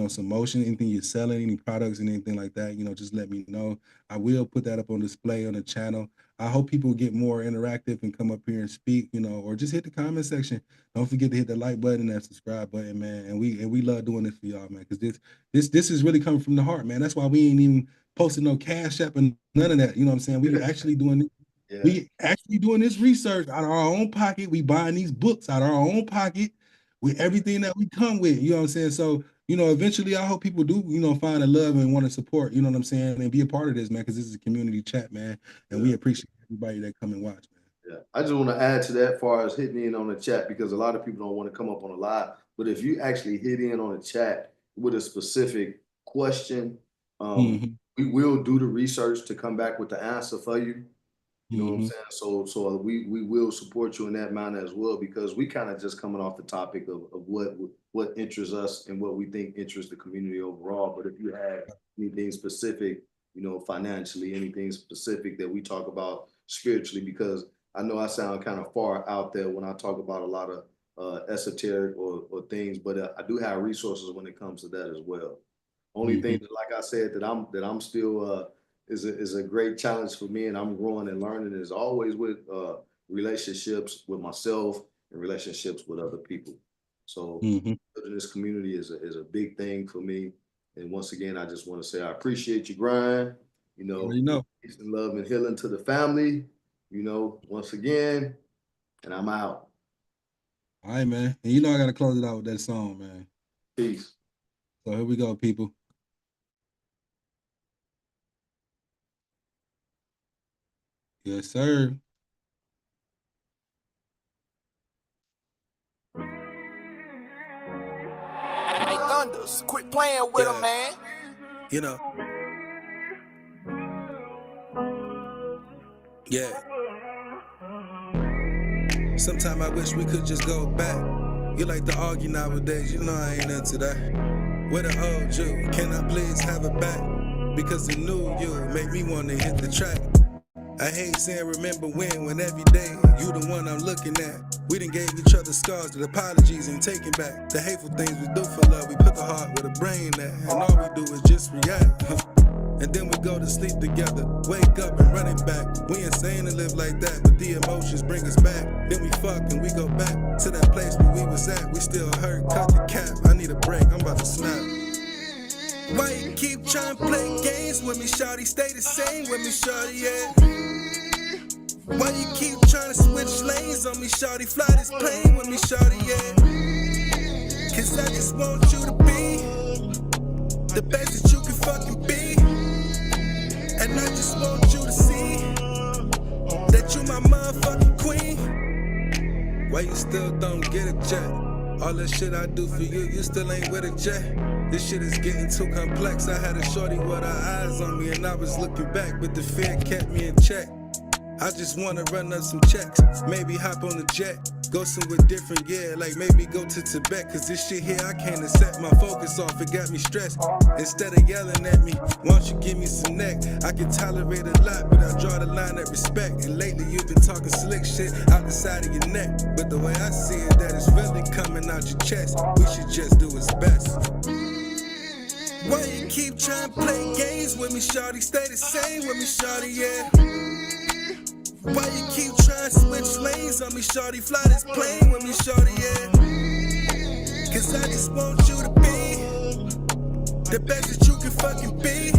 some motion, anything you're selling, any products and anything like that, just let me know. I will put that up on display on the channel. I hope people get more interactive and come up here and speak, or just hit the comment section. Don't forget to hit the like button and that subscribe button, man. And we love doing this for y'all, man, because this is really coming from the heart, man. That's why we ain't even posting no cash app and none of that. You know what I'm saying? Yeah. We actually doing this research out of our own pocket. We buying these books out of our own pocket. with everything that we come with. You know what I'm saying? So, eventually I hope people do, find a love and want to support, you know what I'm saying, and be a part of this, man, because this is a community chat, man. And we appreciate everybody that come and watch, man. Yeah, I just want to add to that as far as hitting in on the chat, because a lot of people don't want to come up on a live. But if you actually hit in on the chat with a specific question, we will do the research to come back with the answer for you. You know what I'm saying? So we will support you in that manner as well, because we kind of just coming off the topic of what interests us and what we think interests the community overall. But if you have anything specific, financially, anything specific that we talk about spiritually, because I know I sound kind of far out there when I talk about a lot of esoteric or things, but I do have resources when it comes to that as well. Only thing that, like I said, that I'm still is a great challenge for me, and I'm growing and learning, is always with relationships with myself and relationships with other people. So building this community is a big thing for me. And once again, I just want to say I appreciate you, Brian. Peace and love and healing to the family. Once again, and I'm out. All right, man. And I gotta close it out with that song, man. Peace. So here we go, people. Yes, sir. Hey, Thunders, quit playing with him, man. Yeah. Sometimes I wish we could just go back. You like to argue nowadays, I ain't into that. Where the old you, can I please have it back? Because the new you make me want to hit the track. I hate saying remember when every day you the one I'm looking at. We done gave each other scars, the apologies and taking back the hateful things we do for love. We put the heart where the brain at, and all we do is just react. And then we go to sleep together, wake up and run it back. We insane to live like that, but the emotions bring us back. Then we fuck and we go back to that place where we was at. We still hurt, cut the cap, I need a break, I'm about to snap. Why you keep trying to play games with me, shawty? Stay the same with me, shawty, yeah. Why you keep trying to switch lanes on me, shawty? Fly this plane with me, shawty, yeah. Cause I just want you to be the best that you can fucking be. And I just want you to see that you my motherfucking queen. Why you still don't get a jet? All that shit I do for you, you still ain't with a jet. This shit is getting too complex. I had a shorty with her eyes on me and I was looking back, but the fear kept me in check. I just wanna run up some checks, maybe hop on a jet, go somewhere different, yeah, like maybe go to Tibet. Cause this shit here I can't set my focus off, it got me stressed. Instead of yelling at me, why don't you give me some neck? I can tolerate a lot, but I draw the line at respect. And lately you've been talking slick shit out the side of your neck, but the way I see it, that it's really coming out your chest. We should just do what's best. Why you keep trying to play games with me, shawty? Stay the same with me, shawty, yeah. Why you keep trying to switch lanes on me, shawty? Fly this plane with me, shawty, yeah. Cause I just want you to be the best that you can fucking be.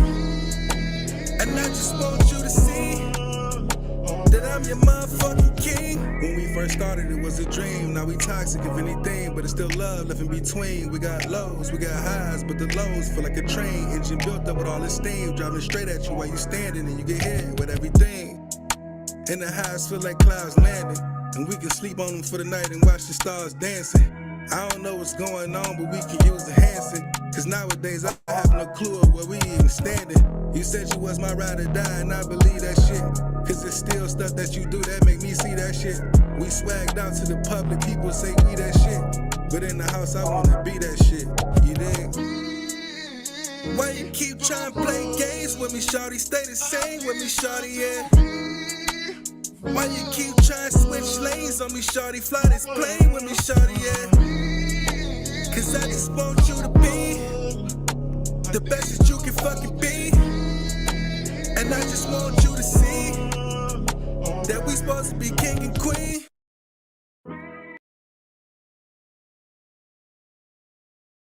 And I just want you to see that I'm your motherfucking king. When we first started, it was a dream. Now we toxic if anything, but it's still love left in between. We got lows, we got highs, but the lows feel like a train engine built up with all this steam, driving straight at you while you standing, and you get hit with everything. And the highs feel like clouds landing, and we can sleep on them for the night and watch the stars dancing. I don't know what's going on, but we can use the Hanson. Cause nowadays I have no clue of where we even standing. You said you was my ride or die, and I believe that shit. Cause it's still stuff that you do that make me see that shit. We swagged out to the public, people say we that shit. But in the house I wanna be that shit, you dig? Why you keep trying to play games with me, shawty? Stay the same with me, shawty, yeah. Why you keep trying to switch lanes on me, shawty? Fly this plane with me, shawty, yeah. Cause I just want you to be the best that you can fucking be. And I just want you to see that we supposed to be king and queen.